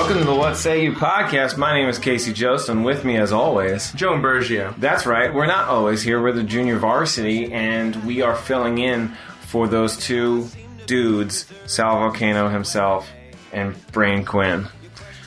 Welcome to the What Say You podcast. My name is Casey Jost, and with me, as always, Joe Bergio. That's right. We're not always here. We're the junior varsity, and we are filling in for those two dudes, Sal Volcano himself and Brain Quinn.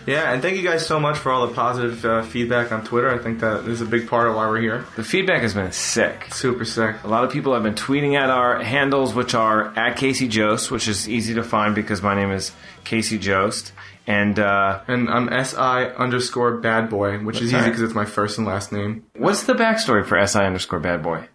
Yeah, and thank you guys so much for all the positive feedback on Twitter. I think that is a big part of why we're here. The feedback has been sick. Super sick. A lot of people have been tweeting at our handles, which are at Casey Jost, which is easy to find because my name is Casey Jost. And I'm SI_badboy, which is easy because it's my first and last name. What's the backstory for SI_badboy?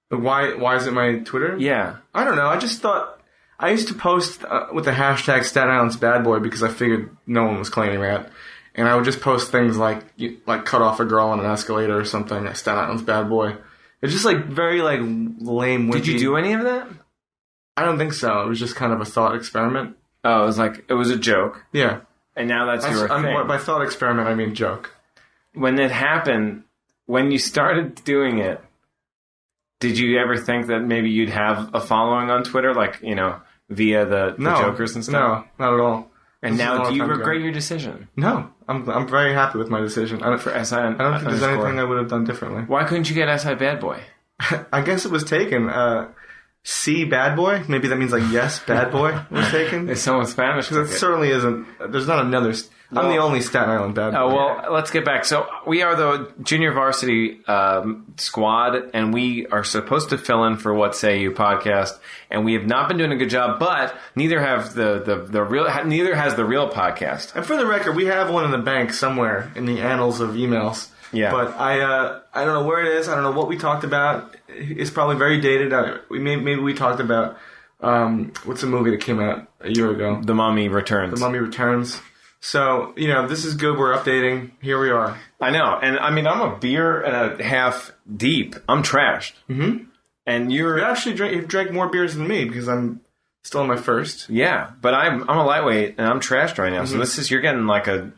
Why is it my Twitter? Yeah. I don't know. I just thought... I used to post with the hashtag Staten Island's Bad Boy because I figured no one was claiming that. And I would just post things like cut off a girl on an escalator or something, like Staten Island's Bad Boy. It's just very lame, wimpy. Did you do any of that? I don't think so. It was just kind of a thought experiment. Oh, it was a joke. Yeah. And now that's your thing. By thought experiment, I mean joke. When it happened, when you started doing it, did you ever think that maybe you'd have a following on Twitter, via the jokers and stuff? No, not at all. And now, do you regret your decision? No, I'm very happy with my decision. For SI, I don't think there's anything I would have done differently. Why couldn't you get SI Bad Boy? I guess it was taken. C Bad Boy? Maybe that means yes, Bad Boy was taken. If someone Spanish took it. Certainly isn't. There's not another. I'm the only Staten Island Bad Boy. Oh, well, let's get back. So we are the junior varsity squad, and we are supposed to fill in for What Say You podcast, and we have not been doing a good job, but neither have neither has the real podcast. And for the record, we have one in the bank somewhere in the annals of emails. Yeah. But I don't know where it is. I don't know what we talked about. It's probably very dated. Maybe we talked about what's the movie that came out a year ago? The Mummy Returns. The Mummy Returns. So, this is good. We're updating. Here we are. I know. And, I'm a beer and a half deep. I'm trashed. Mm-hmm. And you've drank more beers than me because I'm still in my first. Yeah, but I'm a lightweight and I'm trashed right now. Mm-hmm. So you're getting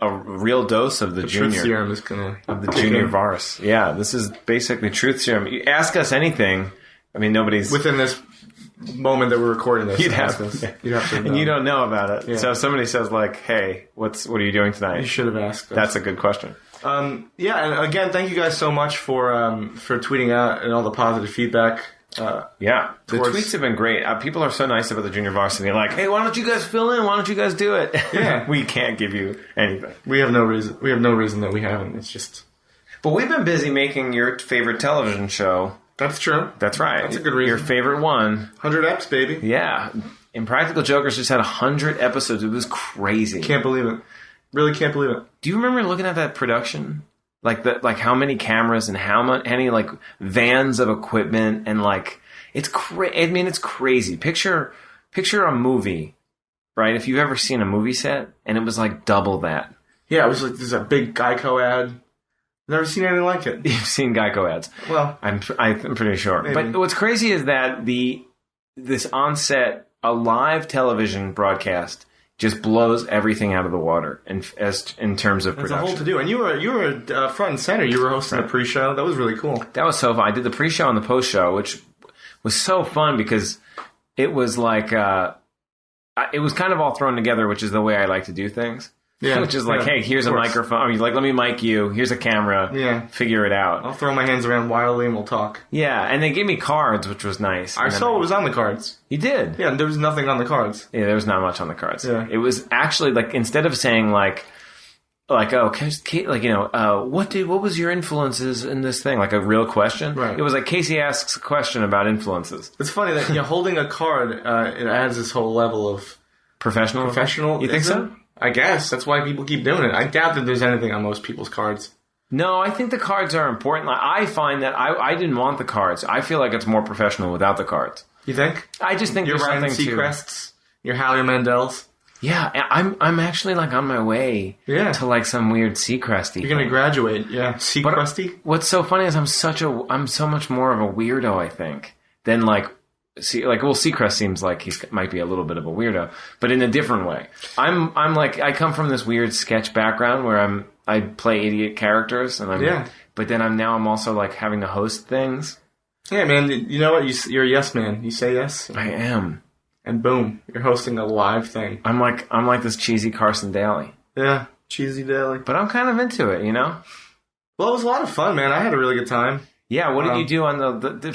a real dose of the junior. Truth serum is of the junior Vars. Yeah, this is basically truth serum. You ask us anything. Nobody's... Within this moment that we're recording this. You'd have to know. And you don't know about it. Yeah. So if somebody says hey, what are you doing tonight? You should have asked us. That's a good question. Yeah, and again, thank you guys so much for tweeting out and all the positive feedback. The tweets have been great. People are so nice about the junior varsity. They're hey, why don't you guys fill in? Why don't you guys do it? Yeah. We can't give you anything. We have no reason that we haven't. It's just... But we've been busy making your favorite television show. That's true. That's right. That's a good reason. Your favorite one. 100 eps, baby. Yeah. Impractical Jokers just had 100 episodes. It was crazy. Can't believe it. Really can't believe it. Do you remember looking at that production? How many cameras and how many vans of equipment and it's it's crazy. Picture a movie, right? If you've ever seen a movie set and it was double that. Yeah, it was there's a big Geico ad. Never seen anything like it. You've seen Geico ads. Well, I'm pretty sure. Maybe. But what's crazy is that this on-set, a live television broadcast just blows everything out of the water in terms of production. There's a whole to do. And you were front and center. You were hosting a pre-show. That was really cool. That was so fun. I did the pre-show and the post-show, which was so fun because it was it was kind of all thrown together, which is the way I like to do things. Yeah, which is hey, here's a microphone. Let me mic you. Here's a camera. Yeah. Figure it out. I'll throw my hands around wildly and we'll talk. Yeah, and they gave me cards, which was nice. I saw what was on the cards. You did? Yeah, there was nothing on the cards. Yeah, there was not much on the cards. Yeah. It was actually instead of saying what was your influences in this thing? A real question. Right. It was Casey asks a question about influences. It's funny that holding a card it adds this whole level of professional. You think so? I guess. That's why people keep doing it. I doubt that there's anything on most people's cards. No, I think the cards are important. I find that I didn't want the cards. I feel like it's more professional without the cards. You think? I just think your there's Ryan something Seacrests, your Howie Mandels. Yeah, I'm actually on my way to some weird Seacresty. You're gonna graduate, yeah. Seacresty? What's so funny is I'm so much more of a weirdo, I think, than Seacrest seems like he might be a little bit of a weirdo, but in a different way. I come from this weird sketch background where I play idiot characters, and but then I'm also having to host things. Yeah, man. You know what? You're a yes man. You say yes. I am. And boom, you're hosting a live thing. I'm like this cheesy Carson Daly. Yeah. cheesy deli. But I'm kind of into it, you know? Well, it was a lot of fun, man. I had a really good time. Yeah, what did you do on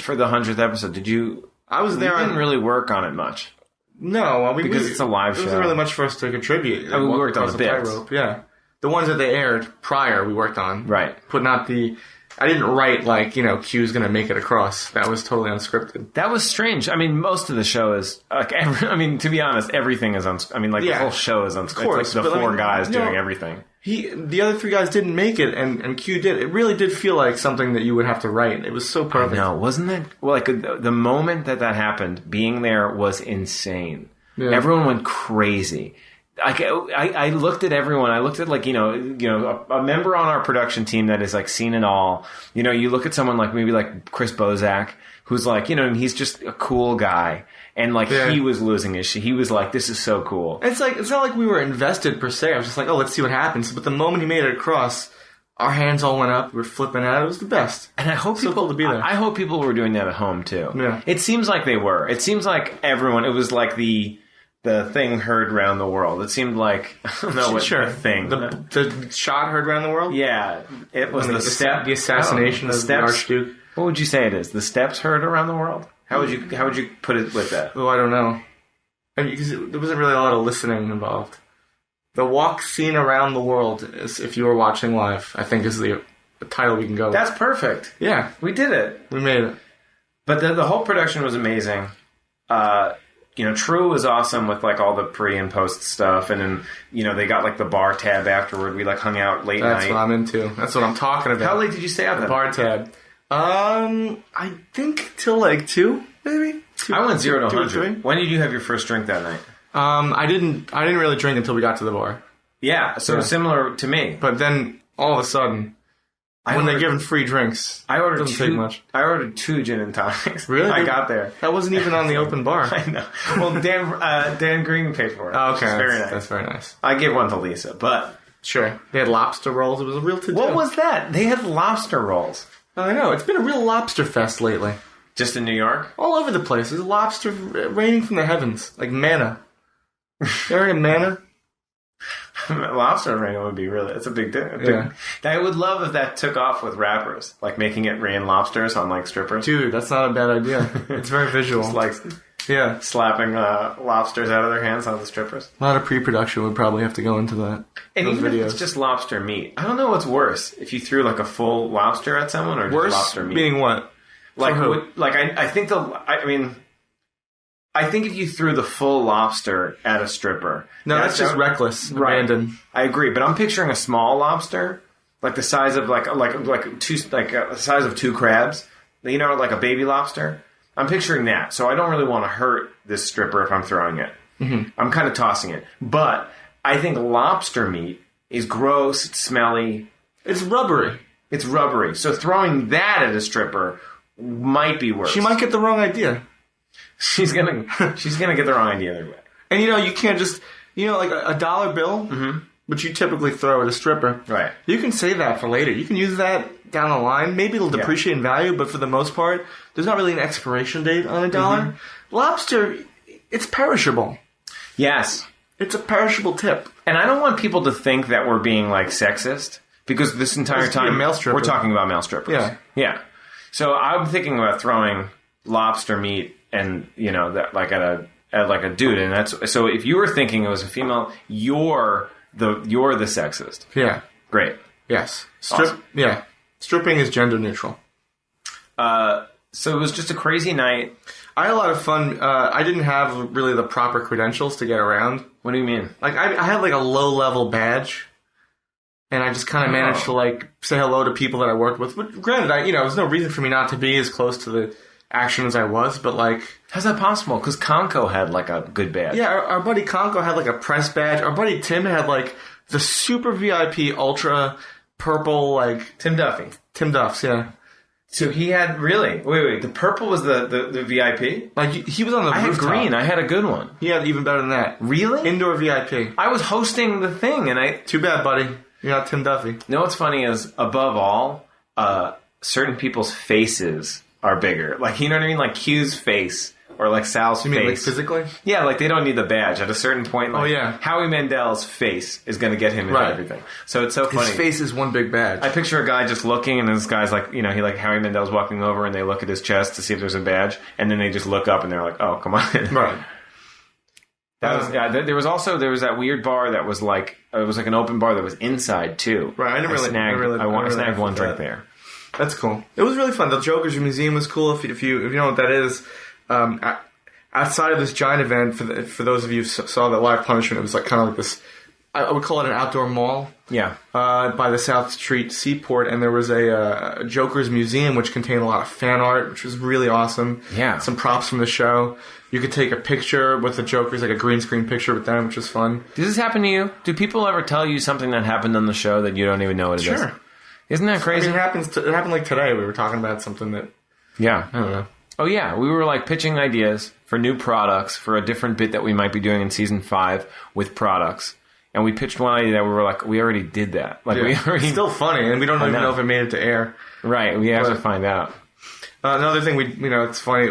for the 100th episode? Did you... I was there. We didn't really work on it much. No, because it's a live show. There wasn't really much for us to contribute. We worked on the bits. Yeah. The ones that they aired prior, we worked on. Right. But not the... I didn't write, like, Q's going to make it across. That was totally unscripted. That was strange. I mean, most of the show is... like, to be honest, everything is unscripted. The whole show is unscripted. It's like the four guys doing everything. The other three guys didn't make it, and Q did. It really did feel like something that you would have to write. It was so perfect. No, wasn't it? Well, like, the moment that happened, being there was insane. Yeah. Everyone went crazy. I looked at everyone. I looked at a member on our production team that is like seen it all. You look at someone like maybe like Chris Bozak, who's like, he's just a cool guy. And he was losing his shit. He was like, this is so cool. It's not like we were invested per se. I was just like, oh, let's see what happens. But the moment he made it across, our hands all went up. We were flipping out. It was the best. And I hope people to be there. I hope people were doing that at home too. Yeah. It seems like they were. It seems like everyone. It was like the thing heard around the world. It seemed like, I don't know what the thing. The shot heard around the world? Yeah. It was the assassination of the Archduke. What would you say it is? The steps heard around the world? How would you put it with that? Oh, I don't know. Because there wasn't really a lot of listening involved. The walk scene around the world, is, if you were watching live, I think is the title we can go with. That's perfect. Yeah. We did it. We made it. But the whole production was amazing. True was awesome with like all the pre and post stuff, and then they got like the bar tab afterward. We like hung out late night. That's what I'm into. That's what I'm talking about. How late did you stay out the then? Bar tab. I think till like 2, maybe. 2, I went 0 to 2 or 3. 100. When did you have your first drink that night? I didn't really drink until we got to the bar. Yeah, similar to me. But then all of a sudden, when they're giving free drinks, it doesn't take much. I ordered 2 gin and tonics. Really? I got there. That wasn't even on the open bar. I know. Well, Dan Green paid for it. Oh, okay, very nice. That's very nice. I gave one to Lisa, but sure, they had lobster rolls. It was a real to-do. What was that? They had lobster rolls. I know. It's been a real lobster fest lately. Just in New York? All over the place. There's lobster raining from the heavens. Like manna. You ever heard of manna? Lobster raining would be it's a big thing. Yeah. I would love if that took off with rappers. Like making it rain lobsters on like strippers. Dude, that's not a bad idea. It's very visual. Just like slapping lobsters out of their hands on the strippers. A lot of pre-production would probably have to go into that. And even if it's just lobster meat. I don't know what's worse. If you threw like a full lobster at someone or just lobster meat. Meaning what? I think if you threw the full lobster at a stripper, that's just reckless, abandon. I agree, but I'm picturing a small lobster, like the size of the size of 2 crabs. Like a baby lobster. I'm picturing that, so I don't really want to hurt this stripper if I'm throwing it. Mm-hmm. I'm kind of tossing it, but I think lobster meat is gross, it's smelly, it's rubbery. So throwing that at a stripper might be worse. She might get the wrong idea. She's gonna get the wrong idea either way. And you can't just like a dollar bill, which you typically throw at a stripper. Right. You can save that for later. You can use that down the line. Maybe it'll depreciate in value, but for the most part, there's not really an expiration date on a dollar. Mm-hmm. Lobster, it's perishable. Yes. It's a perishable tip. And I don't want people to think that we're being like sexist, because this entire time we're talking about male strippers. Yeah. Yeah. So I'm thinking about throwing lobster meat and that like at a dude, and that's so if you were thinking it was a female, you're the sexist. Yeah. Great. Yes. Awesome. Yeah. Stripping is gender neutral. So it was just a crazy night. I had a lot of fun. I didn't have really the proper credentials to get around. What do you mean? Like I had like a low level badge, and I just kind of managed to like say hello to people that I worked with. But granted, there's no reason for me not to be as close to the action as I was. But like, how's that possible? Because Conco had like a good badge. Yeah, our buddy Conco had like a press badge. Our buddy Tim had like the super VIP ultra purple like Tim Duffy. Tim Duffs, yeah. So he had wait, the purple was the VIP? Like he was on the rooftop. I had green. I had a good one. He had even better than that. Really? Indoor VIP. I was hosting the thing, and Too bad, buddy. You're not Tim Duffy. You know what's funny is, above all, certain people's faces are bigger. Like, you know what I mean? Like Q's face or like Sal's You face. mean like physically? Yeah, like they don't need the badge. At a certain point, like, Howie Mandel's face is going to get him into everything. So it's so funny. His face is one big badge. I picture a guy just looking, and this guy's like, he like Howie Mandel's walking over, and they look at his chest to see if there's a badge, and then they just look up, and they're like, oh, come on. Right. There was that weird bar that was like, it was like an open bar that was inside too. Right, I snagged one drink there. That's cool. It was really fun. The Joker's Museum was cool. If you know what that is, outside of this giant event, for those of you who saw that Live Punishment, it was like kind of like this. I would call it an outdoor mall. Yeah. By the South Street Seaport, and there was a Joker's Museum which contained a lot of fan art, which was really awesome. Yeah. Some props from the show. You could take a picture with the Jokers, like a green screen picture with them, which was fun. Does this happen to you? Do people ever tell you something that happened on the show that you don't even know what it is? Sure. Isn't that crazy? I mean, it happened like today. We were talking about something that... Yeah. I don't know. Oh, yeah. We were like pitching ideas for new products for a different bit that we might be doing in season 5 with products. And we pitched one idea that we were like, we already did that. Like we already... It's still funny, and we don't even know if it made it to air. Right. We have to find out. Another thing, it's funny,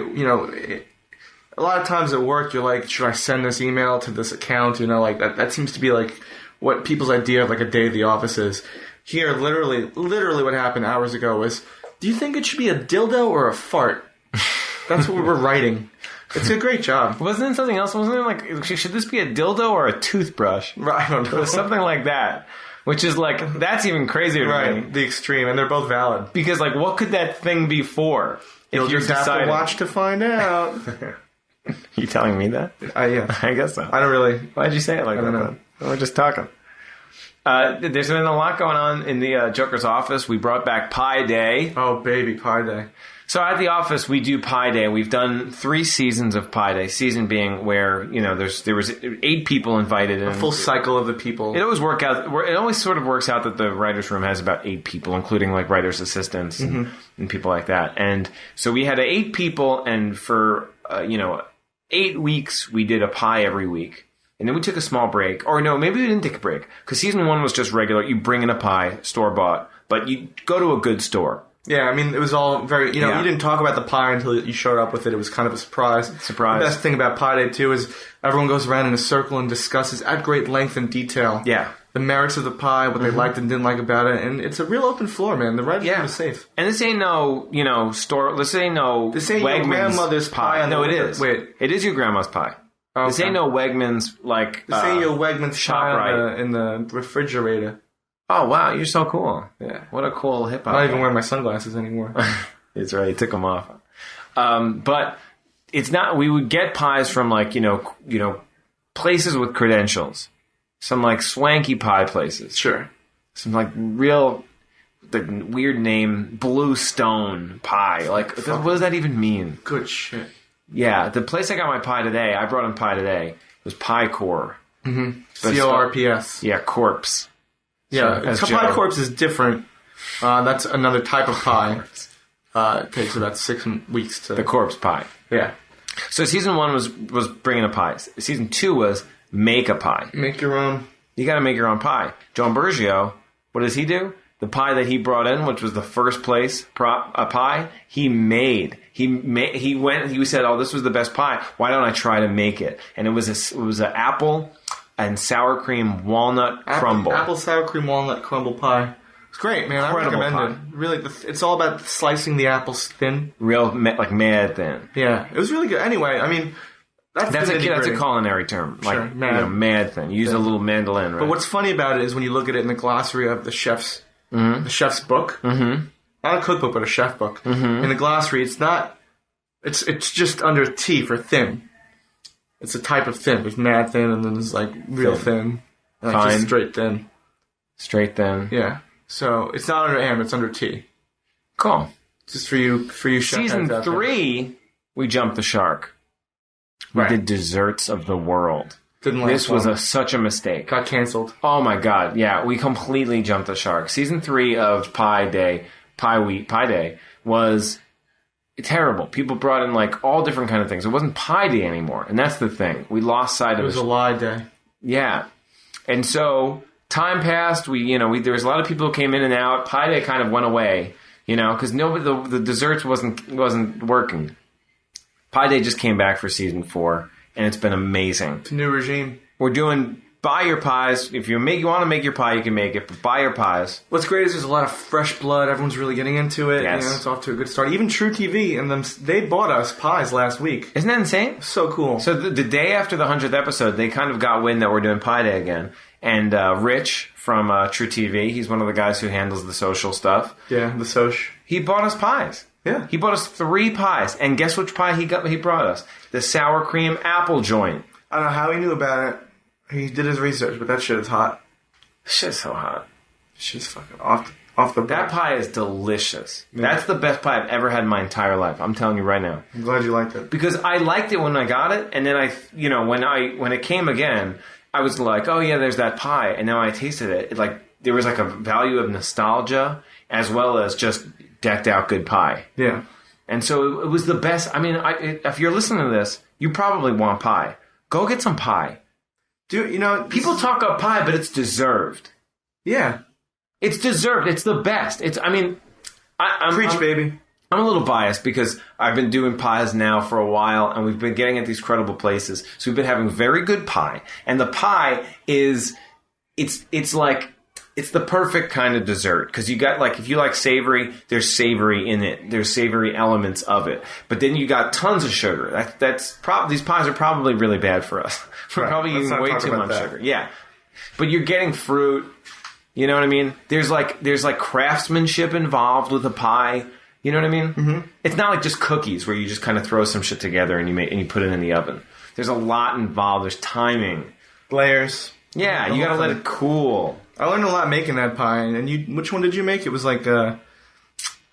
a lot of times at work, you're like, should I send this email to this account? Like that seems to be like what people's idea of like a day at the office is. Here, literally what happened hours ago was, do you think it should be a dildo or a fart? That's what we're writing. It's a great job. Wasn't it something else? Wasn't it like, should this be a dildo or a toothbrush? Right, I don't know. It was something like that. Which is like, that's even crazier to me. The extreme, and they're both valid. Because like, what could that thing be for? You'll just have to watch to find out. You telling me that? Yeah. I guess so. I don't really... Why'd you say it like that? I don't know. We're just talking. There's been a lot going on in the Joker's office. We brought back Pie Day. Oh, baby, Pie Day. So at the office, we do Pie Day. We've done 3 seasons of Pie Day. Season being where, there was 8 people invited. A full cycle of the people. It always sort of works out that the writer's room has about 8 people, including like writer's assistants and people like that. And so we had 8 people, and for, 8 weeks, we did a pie every week. And then we took a small break. Or no, maybe we didn't take a break. Because season 1 was just regular. You bring in a pie, store-bought. But you go to a good store. Yeah, I mean, it was all very... You didn't talk about the pie until you showed up with it. It was kind of a surprise. The best thing about Pie Day, too, is everyone goes around in a circle and discusses at great length and detail the merits of the pie, what they liked and didn't like about it. And it's a real open floor, man. The writer's room is safe. And this ain't no, store... This ain't no This ain't Wegmans your grandmother's pie. No, it is. Wait. It is your grandma's pie. Okay. This ain't no Wegmans, like... This ain't your Wegmans shop pie in the refrigerator. Oh, wow, you're so cool. Yeah. What a cool hip-hop. I'm not even wearing my sunglasses anymore. It's right, he took them off. But it's not, we would get pies from like, places with credentials. Some like swanky pie places. Sure. Some like real, the weird name, Blue Stone Pie. Like, what does that even mean? Good shit. Yeah, the place I got my pie today, I brought in pie today, was Pie Corps. Mm-hmm. C-O-R-P-S. Yeah, corpse. Yeah, so, pie corpse is different. That's another type of pie. It takes about 6 weeks to... The corpse pie. Yeah. So season 1 was bringing a pie. Season 2 was make a pie. Make your own. You got to make your own pie. John Bergio, what does he do? The pie that he brought in, which was the first place pie, he made. He said, "Oh, this was the best pie. Why don't I try to make it?" And it was an apple and sour cream walnut crumble. Apple sour cream walnut crumble pie. It's great, man. Incredible I recommend it. Really, it's all about slicing the apples thin. Real, like mad thin. Yeah, it was really good. Anyway, I mean, that's a culinary term. Like, sure, mad thin. Use a little mandolin, right? But what's funny about it is when you look at it in the glossary of the chef's book, not a cookbook, but a chef book. In the glossary, it's not. It's just under T for thin. It's a type of thin. There's mad thin, and then there's like real thin. Like Fine. Just straight thin. Straight thin. Yeah. So it's not under M, it's under T. Cool. Just for you chef Season heads out 3, we jumped the shark. We did Desserts of the World. Didn't last This was such a mistake. Got canceled. Oh my god, yeah, we completely jumped the shark. Season 3 of Pie Day was terrible. People brought in like all different kind of things. It wasn't Pie Day anymore, and that's the thing. We lost sight of it. It was a lie day. Yeah. And so time passed. There was a lot of people who came in and out. Pie Day kind of went away, because nobody the desserts wasn't working. Pie Day just came back for season 4, and it's been amazing. It's a new regime. We're doing buy your pies. If you want to make your pie, you can make it, but buy your pies. What's great is there's a lot of fresh blood. Everyone's really getting into it. Yes. It's off to a good start. Even True TV and them, they bought us pies last week. Isn't that insane? So cool. So the day after the 100th episode, they kind of got wind that we're doing Pie Day again. And Rich from True TV, he's one of the guys who handles the social stuff. Yeah, the soch. He bought us pies. Yeah. He bought us 3 pies. And guess which pie he brought us? The sour cream apple joint. I don't know how he knew about it. He did his research, but that shit is hot. Shit's so hot. Shit's fucking off the That pie is delicious. Yeah. That's the best pie I've ever had in my entire life. I'm telling you right now. I'm glad you liked it. Because I liked it when I got it, and then when it came again, I was like, oh yeah, there's that pie. And now I tasted it. There was like a value of nostalgia as well as just decked out good pie. Yeah. And so it was the best. I mean, if you're listening to this, you probably want pie. Go get some pie. Dude, people talk about pie, but it's deserved. Yeah. It's deserved. It's the best. I'm Preach, baby. I'm a little biased because I've been doing pies now for a while, and we've been getting at these credible places. So we've been having very good pie, and the pie is it's the perfect kind of dessert because you got if you like savory, there's savory in it. There's savory elements of it, but then you got tons of sugar. These pies are probably really bad for us. We're probably eating way too much sugar. Yeah, but you're getting fruit. You know what I mean? There's craftsmanship involved with a pie. You know what I mean? Mm-hmm. It's not like just cookies where you just kind of throw some shit together and you put it in the oven. There's a lot involved. There's timing, layers. Yeah, you got to let it cool. I learned a lot making that pie. And which one did you make? It was like It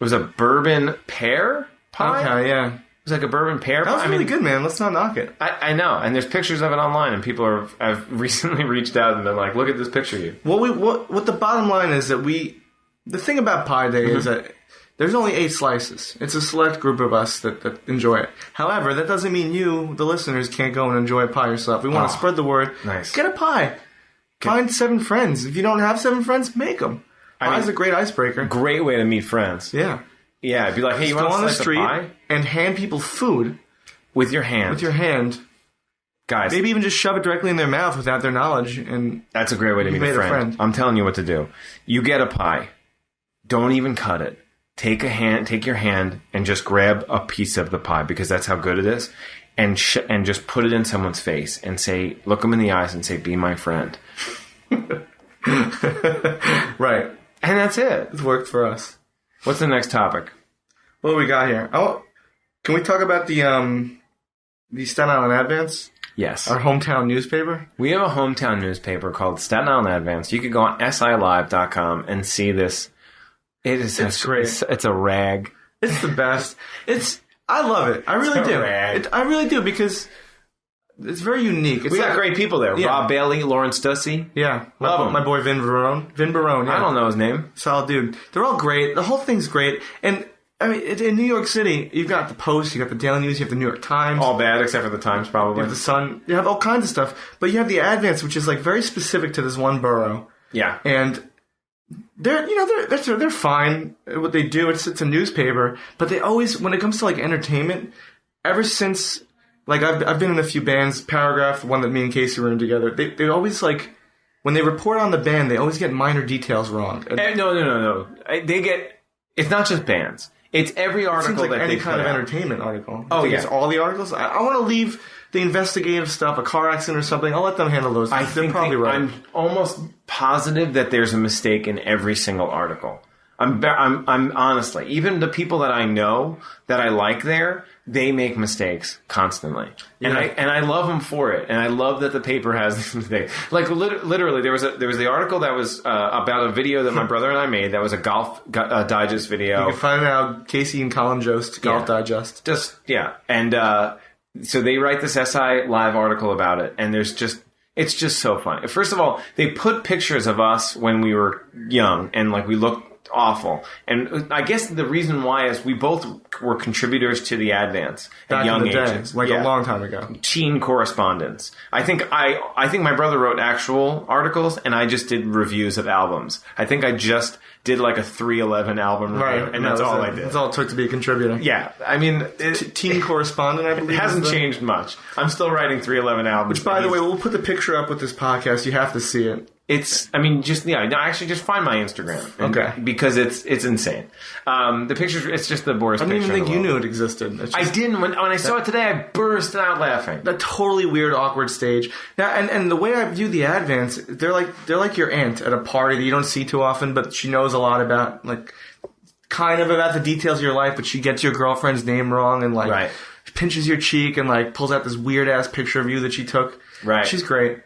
was a bourbon pear pie. Okay, yeah. It was like a bourbon pear pie. That was really good, man. Let's not knock it. I know, and there's pictures of it online, and people have recently reached out and been like, "Look at this picture, you." What the bottom line is that the thing about Pie Day is that there's only 8 slices. It's a select group of us that enjoy it. However, that doesn't mean you, the listeners, can't go and enjoy a pie yourself. We want to spread the word. Nice. Get a pie. Find 7 friends. If you don't have 7 friends, make them. Pie's a great icebreaker. Great way to meet friends. Yeah. Yeah, it'd be like, hey, you want to slice a pie? And hand people food. With your hand. With your hand. Guys. Maybe even just shove it directly in their mouth without their knowledge. And that's a great way to meet a friend. I'm telling you what to do. You get a pie. Don't even cut it. Take your hand and just grab a piece of the pie because that's how good it is. And just put it in someone's face and say, look them in the eyes and say, be my friend. Right. And that's it. It's worked for us. What's the next topic? What do we got here? Oh, can we talk about the Staten Island Advance? Yes. Our hometown newspaper? We have a hometown newspaper called Staten Island Advance. You can go on silive.com and see this. It's great. It's a rag. It's the best. I love it. I really do. I really do because it's very unique. We got great people there. Yeah. Rob Bailey, Lawrence Dussey. Yeah. Love him. My boy Vin Barone. Yeah. I don't know his name. Solid dude. They're all great. The whole thing's great. And, I mean, in New York City, you've got the Post, you got the Daily News, you have the New York Times. All bad except for the Times, probably. You have the Sun. You have all kinds of stuff. But you have the Advance, which is, very specific to this one borough. Yeah. And they're fine at what they do. It's a newspaper. But they always, when it comes to, entertainment, ever since... I've been in a few bands, Paragraph, the one that me and Casey were in together, they always, when they report on the band, they always get minor details wrong. No. It's not just bands. It's every article it seems like that any they kind of out. Entertainment article. Oh, yeah. It's all the articles. I want to leave the investigative stuff, a car accident or something. I'll let them handle those. They're probably right. I'm almost positive that there's a mistake in every single article. I'm honestly, even the people that I know that I like there, they make mistakes constantly, and I love them for it, and I love that the paper has these mistakes. Literally, there was the article that was about a video that my brother and I made. That was a golf digest video. You can find it out, Casey and Colin Jost, Golf Digest. And so they write this SI Live article about it, and it's just so fun. First of all, they put pictures of us when we were young, and we looked awful. And I guess the reason why is we both were contributors to the Advance at young ages. Like a long time ago. Teen correspondence. I think my brother wrote actual articles, and I just did reviews of albums. I think I just did like a 311 album review, and that's all I did. That's all it took to be a contributor. Yeah, I mean... Teen correspondent, I believe. It hasn't changed much. I'm still writing 311 albums. Which, by the way, we'll put the picture up with this podcast. You have to see it. Just find my Instagram. Okay. Because it's insane. The picture, it's just the Boris picture. I didn't even think you knew it existed. I didn't. When I saw it today, I burst out laughing. That totally weird, awkward stage. Now, and the way I view the Advance, they're like your aunt at a party that you don't see too often, but she knows a lot about, like, kind of about the details of your life, but she gets your girlfriend's name wrong and, like, right. pinches your cheek and, like, pulls out this weird-ass picture of you that she took. Right. She's great.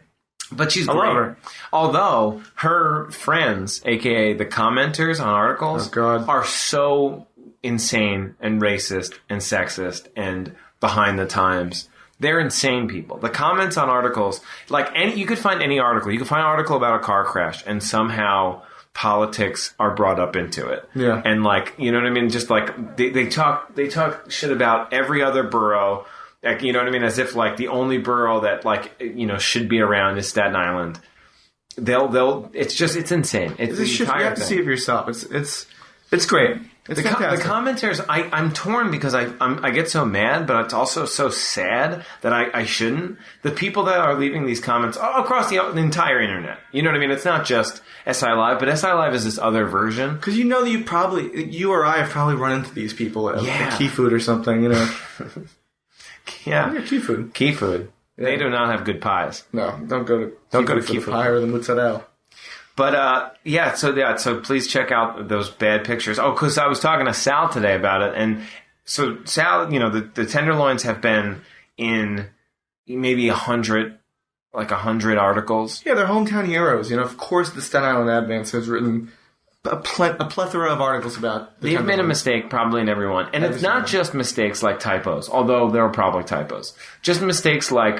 But she's I great. love her. Although her friends, aka the commenters on articles, are so insane and racist and sexist and behind the times. They're insane people. The comments on articles, you could find any article. You could find an article about a car crash, and somehow politics are brought up into it. Yeah. And you know what I mean? Just like they talk shit about every other borough. Like, you know what I mean? As if the only borough that should be around is Staten Island. It's insane. It's the shit, you have to see it for yourself. It's great. It's fantastic. The commenters, I'm torn because I get so mad, but it's also so sad that I shouldn't. The people that are leaving these comments across the entire internet. You know what I mean? It's not just SI Live, but SI Live is this other version. Because you know that you or I have probably run into these people at Key Food or something, you know. Yeah. Key Food. Yeah. They do not have good pies. No, don't go to Key Food pie or the mozzarella. But so please check out those bad pictures. Oh, because I was talking to Sal today about it, and so Sal, the tenderloins have been in maybe 100 articles. Yeah, they're hometown heroes. Of course, the Staten Island Advance has written a plethora of articles about. They've made a mistake probably in everyone, and it's not just mistakes like typos, although there are probably typos. Just mistakes like.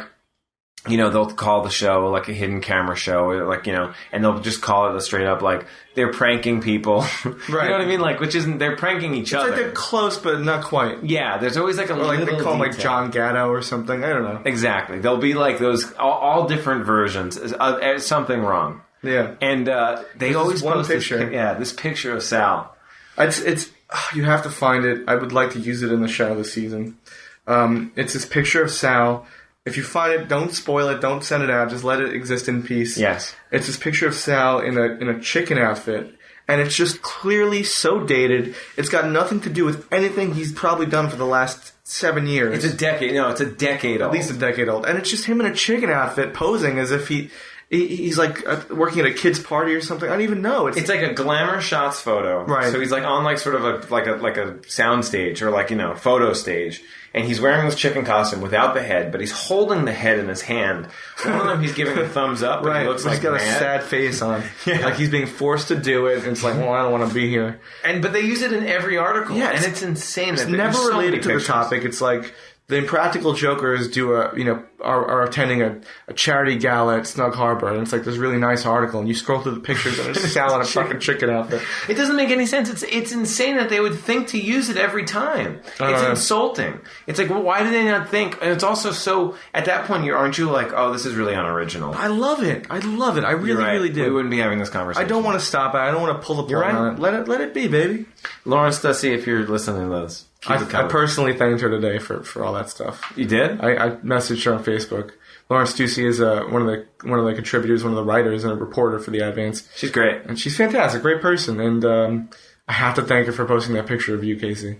They'll call the show like a hidden camera show, and they'll just call it straight up they're pranking people. Right. You know what I mean? Which isn't, they're pranking each other. It's they're close, but not quite. Yeah, there's always a little they call detail. John Gatto or something. I don't know. Exactly. There'll be those, all different versions. Something wrong. Yeah. And they always post picture. This picture of Sal. It's you have to find it. I would like to use it in the show this season. It's this picture of Sal. If you find it, don't spoil it. Don't send it out. Just let it exist in peace. Yes. It's this picture of Sal in a chicken outfit, and it's just clearly so dated. It's got nothing to do with anything he's probably done for the last 7 years. It's a decade. No, it's a decade old. At least a decade old. And it's just him in a chicken outfit posing as if he's working at a kid's party or something. I don't even know. It's like a glamour shots photo. Right. So he's on sort of a sound stage or photo stage. And he's wearing this chicken costume without the head, but he's holding the head in his hand. One of them he's giving a thumbs up, right. He looks he's got mad. A sad face on. Yeah. Like he's being forced to do it, and it's I don't want to be here. But they use it in every article, and it's insane. It's never related to the topic. It's like the Impractical Jokers are attending a charity gala at Snug Harbor, and it's this really nice article, and you scroll through the pictures, and it's Sal in a fucking chicken outfit. It doesn't make any sense. It's insane that they would think to use it every time. It's insulting. It's why do they not think? And it's also so, at that point, aren't you this is really unoriginal? I love it. I really do. We wouldn't be having this conversation. I don't want to stop it. I don't want to pull the plug on it. Let it be, baby. Lawrence Dussey, if you're listening to this. I personally thanked her today for all that stuff. You did? I messaged her on Facebook. Lawrence Ducey is one of the contributors, one of the writers, and a reporter for the Advance. She's great, and she's fantastic, great person. And I have to thank her for posting that picture of you, Casey.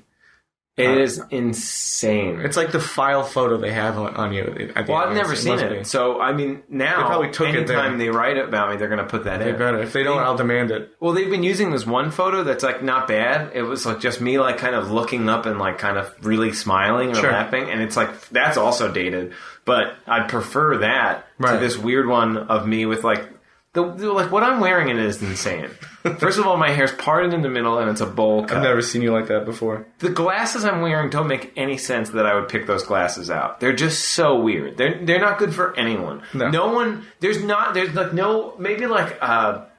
It is insane. It's like the file photo they have on you. I've never seen it. So, now, they probably took anytime they write about me, they're going to put that in. They better. If they don't, I'll demand it. Well, they've been using this one photo that's, not bad. It was, just me, kind of looking up and, kind of really smiling and laughing. And it's, that's also dated. But I'd prefer that to this weird one of me with, what I'm wearing in it is insane. First of all, my hair's parted in the middle and it's a bowl cut. I've never seen you like that before. The glasses I'm wearing don't make any sense that I would pick those glasses out. They're just so weird. They're not good for anyone. No one. Maybe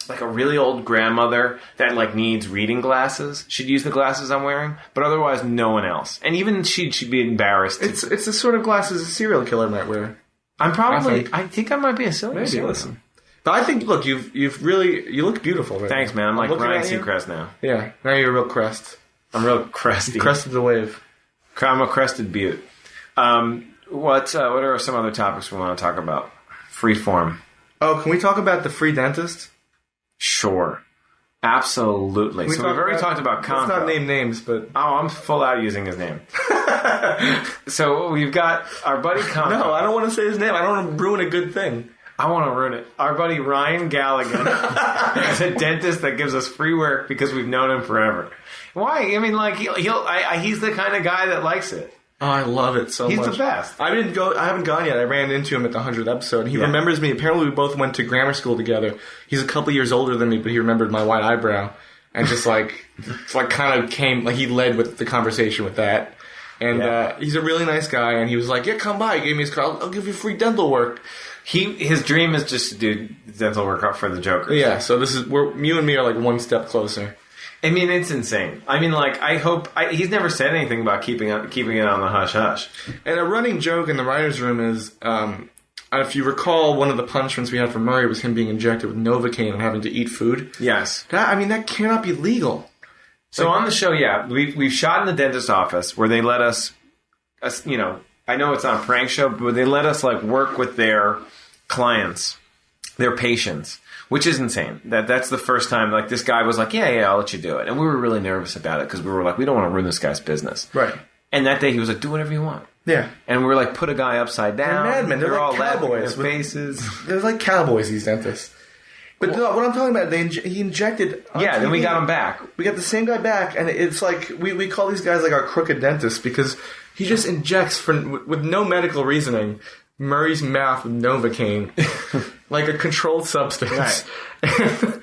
like a really old grandmother that like needs reading glasses should use the glasses I'm wearing, but otherwise no one else. And even she'd be embarrassed. It's the sort of glasses a serial killer might wear. I think I might be a serial killer. Listen. But I think, look, you look beautiful right Thanks, now. man. I'm like Ryan Seacrest now. Yeah, now you're a real crest. I'm real cresty. You crested the wave. I'm a crested butte. What are some other topics we want to talk about? Freeform. Oh, can we talk about the free dentist? Sure. Absolutely. We've already talked about Conco. Let's not name names, but... Oh, I'm full out using his name. So we've got our buddy Conco. No, I don't want to say his name. I don't want to ruin a good thing. I want to ruin it. Our buddy Ryan Galligan is a dentist that gives us free work because we've known him forever. Why? I mean, like, he's the kind of guy that likes it. Oh, I love it so much. He's the best. I haven't gone yet. I ran into him at the 100th episode. He remembers me. Apparently, we both went to grammar school together. He's a couple years older than me, but he remembered my white eyebrow. And just like, kind of came, like, he led with the conversation with that. And he's a really nice guy. And he was like, yeah, come by. He gave me his card. I'll give you free dental work. His dream is just to do dental work for the Jokers. Yeah, so you and me are like one step closer. I mean, it's insane. I mean, like, he's never said anything about keeping it on the hush-hush. And a running joke in the writer's room is, if you recall, one of the punishments we had for Murray was him being injected with Novocaine and having to eat food. Yes. That cannot be legal. So on the show, we've shot in the dentist's office where they let us, I know it's not a prank show, but they let us, like, work with their clients, their patients. Which is insane. That's the first time, like, this guy was like, yeah, I'll let you do it. And we were really nervous about it because we were like, we don't want to ruin this guy's business. Right. And that day he was like, do whatever you want. Yeah. And we were like, put a guy upside down. They're madmen. They're like all cowboys. with faces. They're like cowboys, these dentists. But no, what I'm talking about, he injected... Yeah, then we got him back. We got the same guy back, and it's like, we call these guys like our crooked dentists because he just injects, with no medical reasoning, Murray's mouth with Novocaine. Like a controlled substance. Right.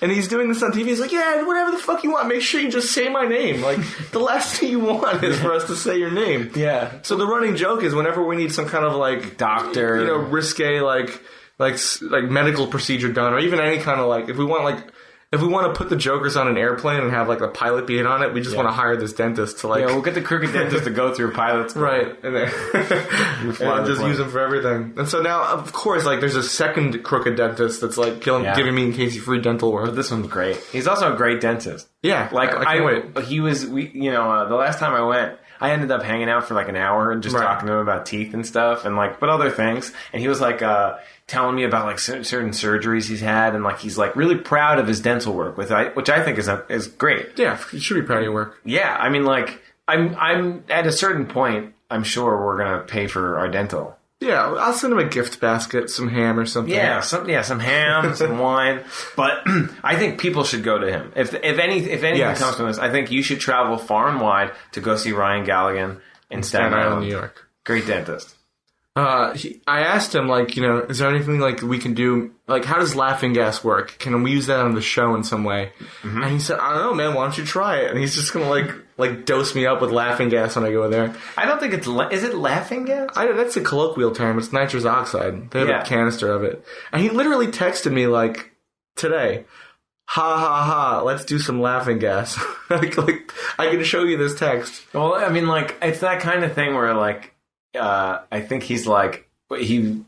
And he's doing this on TV. He's like, yeah, whatever the fuck you want. Make sure you just say my name. Like, the last thing you want is for us to say your name. Yeah. So the running joke is whenever we need some kind of, like... Doctor. Risque, like medical procedure done, or even any kind of, like... If we want to put the Jokers on an airplane and have, like, a pilot being on it, we just want to hire this dentist to, like... Yeah, we'll get the crooked dentist to go through pilot school. Right. And then and just use him for everything. And so now, of course, like, there's a second crooked dentist that's, like, giving me and Casey free dental work. But this one's great. He's also a great dentist. Yeah. Like, I can't wait. He was, the last time I went, I ended up hanging out for, like, an hour and just talking to him about teeth and stuff and, like, but other things. And he was, like, telling me about, like, certain surgeries he's had, and, like, he's, like, really proud of his dental work, which I think is great. Yeah, you should be proud of your work. Yeah, I mean, like, I'm at a certain point, I'm sure we're gonna pay for our dental. Yeah, I'll send him a gift basket, some ham or something. Yeah, some ham, some wine. But I think people should go to him. If anything comes from this, I think you should travel far and wide to go see Ryan Galligan in Staten Island, New York. Great dentist. I asked him, like, is there anything, like, we can do, like, how does laughing gas work? Can we use that on the show in some way? Mm-hmm. And he said, I don't know, man, why don't you try it? And he's just gonna, like dose me up with laughing gas when I go there. I don't think is it laughing gas? That's a colloquial term. It's nitrous oxide. They have a canister of it. And he literally texted me, like, today, ha ha ha, let's do some laughing gas. like, I can show you this text. Well, I mean, like, it's that kind of thing where, like, I think he's like, he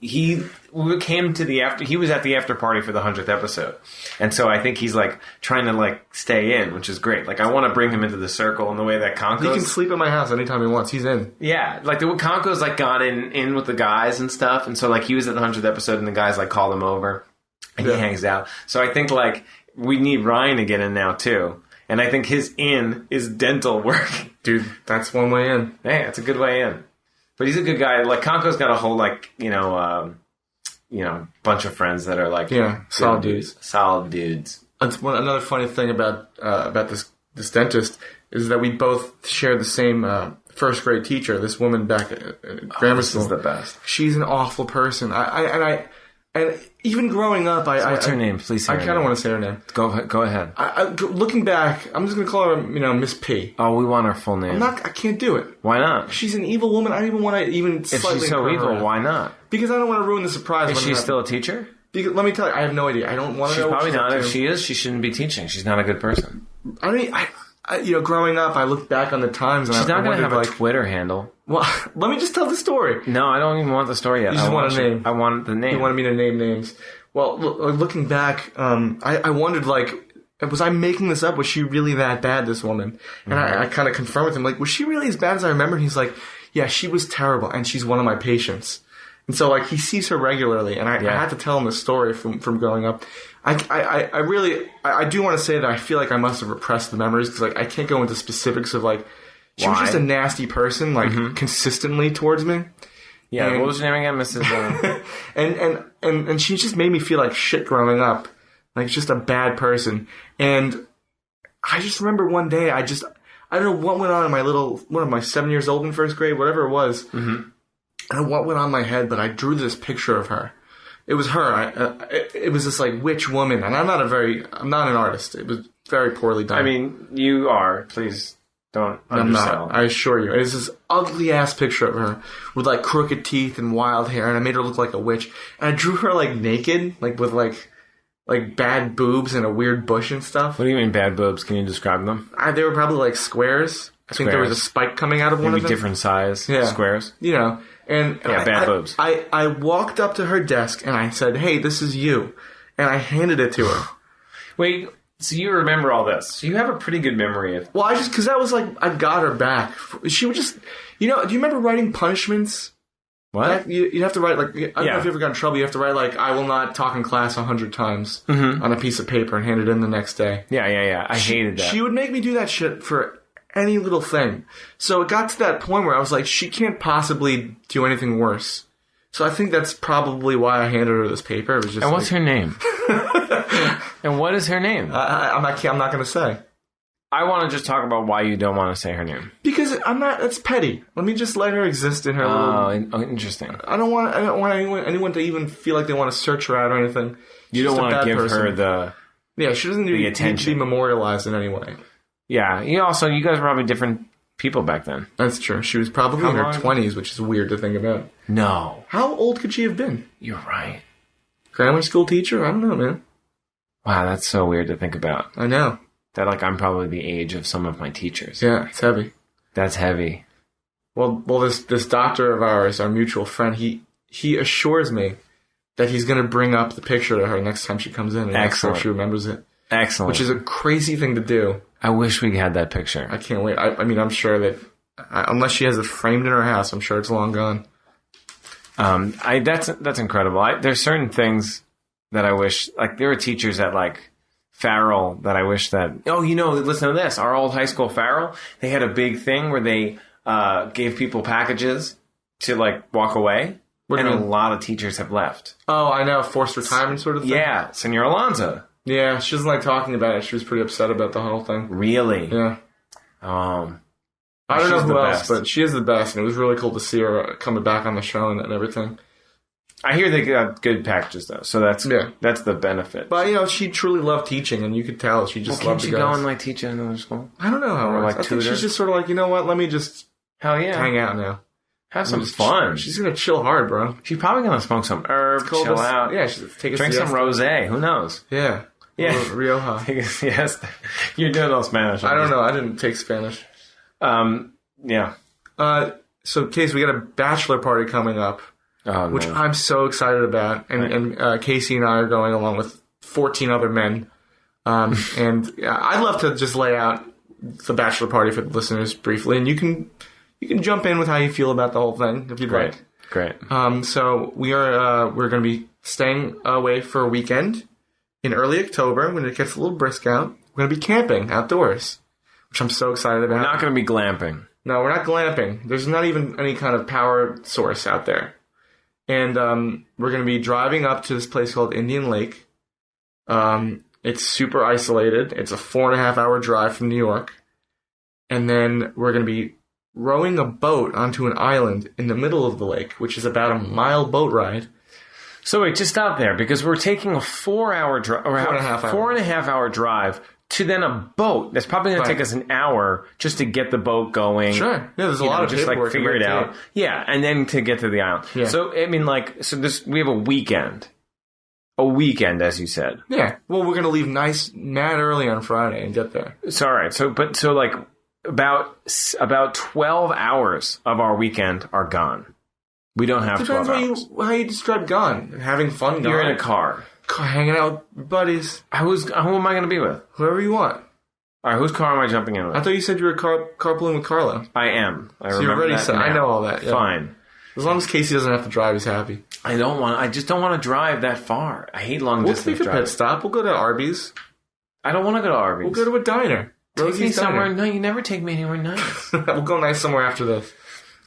came to he was at the after party for the 100th episode. And so I think he's like trying to like stay in, which is great. Like I want to bring him into the circle in the way that Conco's. He can sleep at my house anytime he wants. He's in. Yeah. Like Conco's like got in with the guys and stuff. And so like he was at the 100th episode and the guys like called him over and he hangs out. So I think like we need Ryan to get in now too. And I think his in is dental work. Dude, that's one way in. Hey, it's a good way in. But he's a good guy. Like Conco's got a whole like bunch of friends that are like solid dudes. Solid dudes. Another funny thing about this dentist is that we both share the same first grade teacher. This woman back at grammar school. This is the best. She's an awful person. And even growing up, what's her name? Please say her name. I kind of want to say her name. Go ahead. Looking back, I'm just going to call her, Miss P. Oh, we want her full name. I can't do it. Why not? She's an evil woman. I don't even want to even. If she's so evil, why not? Because I don't want to ruin the surprise. Is she still a teacher? Because, let me tell you, I have no idea. I don't want to know. She's probably not. If she is, she shouldn't be teaching. She's not a good person. I mean, growing up, I look back on the times, and she's not going to have like, a Twitter handle. Well, let me just tell the story. No, I don't even want the story yet. You just want a name. I want the name. You wanted me to name names. Well, looking back, I wondered, like, was I making this up? Was she really that bad, this woman? And I kind of confirmed with him, like, was she really as bad as I remember? And he's like, yeah, she was terrible, and she's one of my patients. And so, like, he sees her regularly, and I had to tell him the story from growing up. I really do want to say that I feel like I must have repressed the memories, because, like, I can't go into specifics of, like, she was just a nasty person, like, consistently towards me. Yeah, and, what was her name again, Mrs. and she just made me feel like shit growing up. Like, just a bad person. And I just remember one day, I don't know what went on in what am I, 7 years old in first grade, whatever it was. Mm-hmm. I don't know what went on in my head, but I drew this picture of her. It was her. It was this, like, witch woman. And I'm not an artist. It was very poorly done. I mean, you are. Please don't undersell. I'm not. I assure you. It's this ugly-ass picture of her with, like, crooked teeth and wild hair. And I made her look like a witch. And I drew her, like, naked, like, with, like bad boobs and a weird bush and stuff. What do you mean bad boobs? Can you describe them? They were probably like squares. I think there was a spike coming out of one of them. Maybe different size squares. You know. And bad boobs. I walked up to her desk and I said, hey, this is you. And I handed it to her. Wait, so you remember all this. So you have a pretty good memory of... Well, because that was like, I got her back. She would just... You know, do you remember writing punishments? What? You'd have to write, like, I don't know if you ever got in trouble, you have to write, like, I will not talk in class 100 times on a piece of paper and hand it in the next day. Yeah. I hated that. She would make me do that shit for any little thing. So it got to that point where I was like, she can't possibly do anything worse. So I think that's probably why I handed her this paper. It was just and what's her name? And what is her name? I'm not going to say. I want to just talk about why you don't want to say her name. Because that's petty. Let me just let her exist in her little... interesting. I don't want anyone to even feel like they want to search her out or anything. You don't want to give her the... Yeah, she doesn't need to be memorialized in any way. Yeah. You guys were probably different people back then. That's true. She was probably in her 20s, which is weird to think about. No. How old could she have been? You're right. Grammar school teacher? I don't know, man. Wow, that's so weird to think about. I know. That, like, I'm probably the age of some of my teachers. Yeah, it's heavy. That's heavy. Well, this doctor of ours, our mutual friend, he assures me that he's going to bring up the picture to her next time she comes in and ask her if she remembers it. Excellent. Which is a crazy thing to do. I wish we had that picture. I can't wait. I mean, I'm sure that unless she has it framed in her house, I'm sure it's long gone. That's incredible. There's certain things that I wish, like, there were teachers at, like, Farrell that I wish that... Oh, listen to this. Our old high school Farrell, they had a big thing where they gave people packages to, like, walk away. And a lot of teachers have left. Oh, I know. Forced retirement sort of thing? Yeah. Senor Alonzo. Yeah, she doesn't like talking about it. She was pretty upset about the whole thing. Really? Yeah. I don't know who else, but she is the best. And it was really cool to see her coming back on the show and everything. I hear they got good packages, though, so that's the benefit. But, she truly loved teaching, and you could tell she just loved to go. Can't she go and, like, teach at another school? I don't know how it works. I think she's just sort of like, you know what, let me just hang out now. Have some fun. She's going to chill hard, bro. She's probably going to smoke some herb, chill out. Yeah, drink some rosé. Who knows? Yeah. Yeah. Rioja. Yes. You're doing all Spanish. I don't know. I didn't take Spanish. Yeah. So, Case, we got a bachelor party coming up. Oh, which I'm so excited about. And Casey and I are going along with 14 other men. And I'd love to just lay out the bachelor party for the listeners briefly. And you can jump in with how you feel about the whole thing if you'd like. Great. So we're going to be staying away for a weekend in early October when it gets a little brisk out. We're going to be camping outdoors, which I'm so excited about. We're not going to be glamping. No, we're not glamping. There's not even any kind of power source out there. And we're going to be driving up to this place called Indian Lake. It's super isolated. It's a 4.5-hour drive from New York. And then we're going to be rowing a boat onto an island in the middle of the lake, which is about a mile boat ride. So wait, just stop there, because we're taking a 4-hour drive, 4.5-hour drive to then a boat. That's probably going to take us an hour just to get the boat going. Sure. Yeah, there's a lot of just paperwork. Like figure it out. Yeah, and then to get to the island. Yeah. So I mean, we have a weekend. A weekend, as you said. Yeah. Well, we're gonna leave mad early on Friday and get there. So all right. So like about 12 hours of our weekend are gone. We don't have 12 hours. Depends how you describe gone. Having fun gone. You're in a car. Hanging out with buddies. Who am I going to be with? Whoever you want. All right, whose car am I jumping in with? I thought you said you were carpooling with Carlo. I am. So you're ready. I know all that. Yeah. Fine. As long as Casey doesn't have to drive, he's happy. I just don't want to drive that far. I hate long distance driving. We'll take a pit stop. We'll go to Arby's. I don't want to go to Arby's. We'll go to a diner. Take me somewhere. No, you never take me anywhere nice. We'll go nice somewhere after this.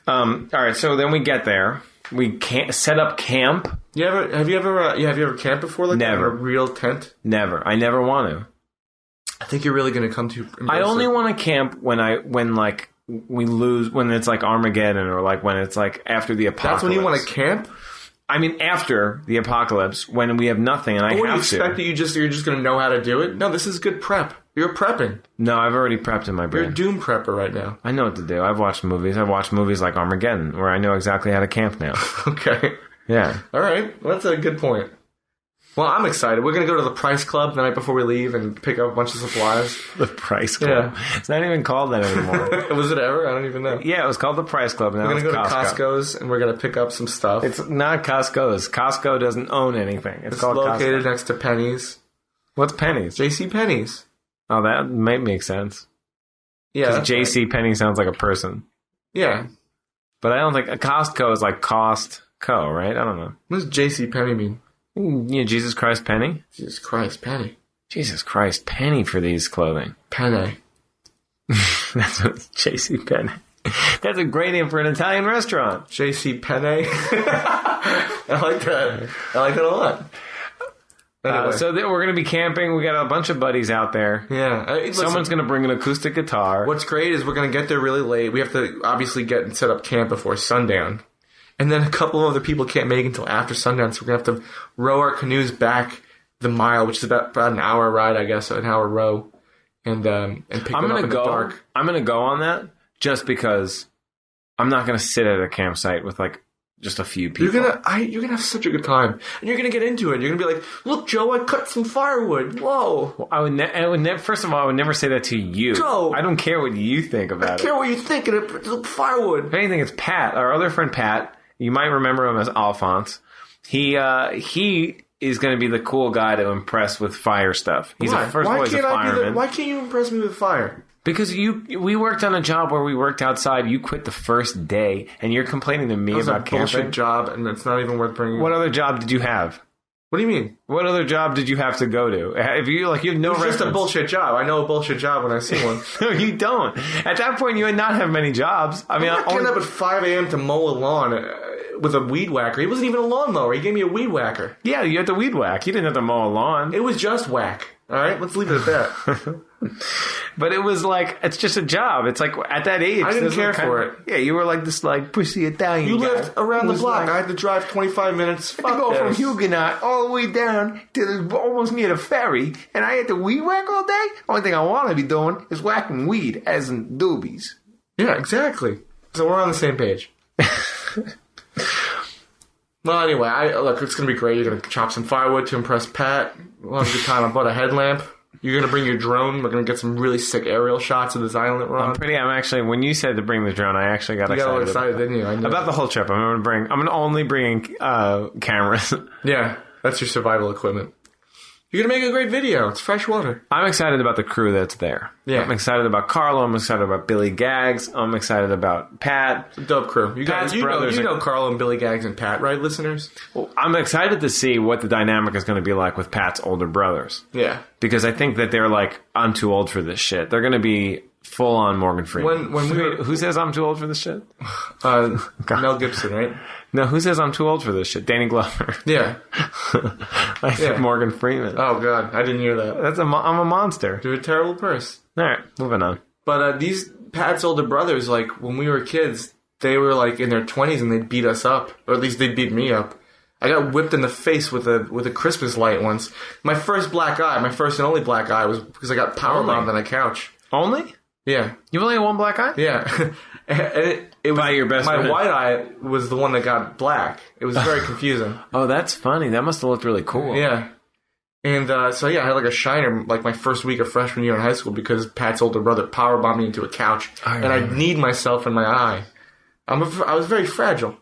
All right, so then we get there. We can't set up camp. Have you ever camped before like never. that? In a real tent? Never. I never want to. I think you're really going to come to. I only want to camp when we lose, when it's like Armageddon, or like when it's like after the apocalypse. That's when you want to camp? I mean, after the apocalypse, when we have nothing and I have to. What do you expect that you're just going to know how to do it? No, this is good prep. You're prepping. No, I've already prepped in my brain. You're a doom prepper right now. I know what to do. I've watched movies. I've watched movies like Armageddon, where I know exactly how to camp now. Okay. Yeah. All right. Well, that's a good point. Well, I'm excited. We're going to go to the Price Club the night before we leave and pick up a bunch of supplies. The Price Club? Yeah. It's not even called that anymore. Was it ever? I don't even know. Yeah, it was called the Price Club. Now we're going to go to Costco's and we're going to pick up some stuff. It's not Costco's. Costco doesn't own anything. It's called located Costco. Next to Penny's. What's Penny's? J.C. Penney's. Oh, that might make sense. Yeah. Because J.C. Penney sounds like a person. Yeah. But I don't think... Costco is like Costco, right? I don't know. What does J.C. Penney mean? Yeah, Jesus Christ Penny? Jesus Christ Penny. Jesus Christ Penny for these clothing. Penne. That's what it's J.C. Penney. That's a great name for an Italian restaurant. J.C. Penne. I like that. I like that a lot. Anyway. So we're going to be camping. We got a bunch of buddies out there. Yeah. Someone's going to bring an acoustic guitar. What's great is we're going to get there really late. We have to obviously get and set up camp before sundown. And then a couple of other people can't make it until after sundown, so we're going to have to row our canoes back the mile, which is about an hour ride, I guess, an hour row, and pick them up in the dark. I'm going to go on that just because I'm not going to sit at a campsite with like just a few people. You're gonna have such a good time, and you're gonna get into it. You're gonna be like, "Look, Joe, I cut some firewood." Whoa! Well, I would never. First of all, I would never say that to you. Joe, I don't care what you think about it. I care what you think. It's firewood. If anything, it's Pat, our other friend Pat. You might remember him as Alphonse. He is going to be the cool guy to impress with fire stuff. He's Why? a fireman. Why can't you impress me with fire? Because we worked on a job where we worked outside. You quit the first day, and you're complaining to me about camping. It's a bullshit job, and it's not even worth bringing. What other job did you have? What do you mean? What other job did you have to go to? If you have no reference. It's just a bullshit job. I know a bullshit job when I see one. No, you don't. At that point, you would not have many jobs. I mean, I'm not getting up at 5 a.m. to mow a lawn with a weed whacker. He wasn't even a lawnmower. He gave me a weed whacker. Yeah, you had to weed whack. You didn't have to mow a lawn. It was just whack. All right, let's leave it at that. But it was like, it's just a job. It's like, at that age. I didn't care for it. Yeah, you were like this like pussy Italian You guy. lived around the block. I had to drive 25 minutes. I had to go from Huguenot all the way down to almost near the ferry, and I had to weed whack all day? Only thing I want to be doing is whacking weed, as in doobies. Yeah, exactly. So we're on the same page. Well, anyway, look, it's going to be great. You're going to chop some firewood to impress Pat. We'll have a good time. I bought a headlamp. You're going to bring your drone. We're going to get some really sick aerial shots of this island that we're on. I'm actually, when you said to bring the drone, I actually got excited. You got all excited, didn't you? I know. About the whole trip. I'm going to only bring cameras. Yeah, that's your survival equipment. You're going to make a great video. It's fresh water. I'm excited about the crew that's there. Yeah. I'm excited about Carlo. I'm excited about Billy Gags. I'm excited about Pat. It's a dope crew. You know Carlo and Billy Gags and Pat, right, listeners? Well, I'm excited to see what the dynamic is going to be like with Pat's older brothers. Yeah. Because I think that they're like, I'm too old for this shit. They're going to be full on Morgan Freeman. Who says I'm too old for this shit? Mel Gibson, right? No, who says I'm too old for this shit? Danny Glover. Yeah. I said Morgan Freeman. Oh, God. I didn't hear that. I'm a monster. You're a terrible person. All right, moving on. But these Pat's older brothers, like, when we were kids, they were, like, in their 20s and they'd beat us up. Or at least they'd beat me up. I got whipped in the face with a Christmas light once. My first and only black eye was because I got powerbombed on a couch. Only? Yeah. You've only had one black eye? Yeah. It was By your best friend. My white eye was the one that got black. It was very confusing. Oh, that's funny. That must have looked really cool. Yeah. And so I had like a shiner like my first week of freshman year in high school because Pat's older brother powerbombed me into a couch, and I kneed myself in my eye. I was very fragile.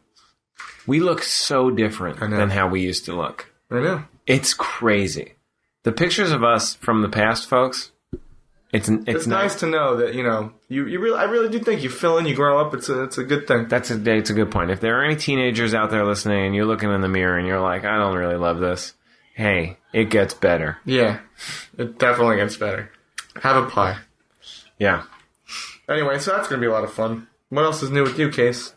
We look so different than how we used to look. I know. It's crazy. The pictures of us from the past, folks. It's nice to know that I really do think you fill in, you grow up. It's a good thing. It's a good point. If there are any teenagers out there listening and you're looking in the mirror and you're like, I don't really love this. Hey, it gets better. Yeah, it definitely gets better. Have a pie. Yeah. Anyway, so that's gonna be a lot of fun. What else is new with you, Case?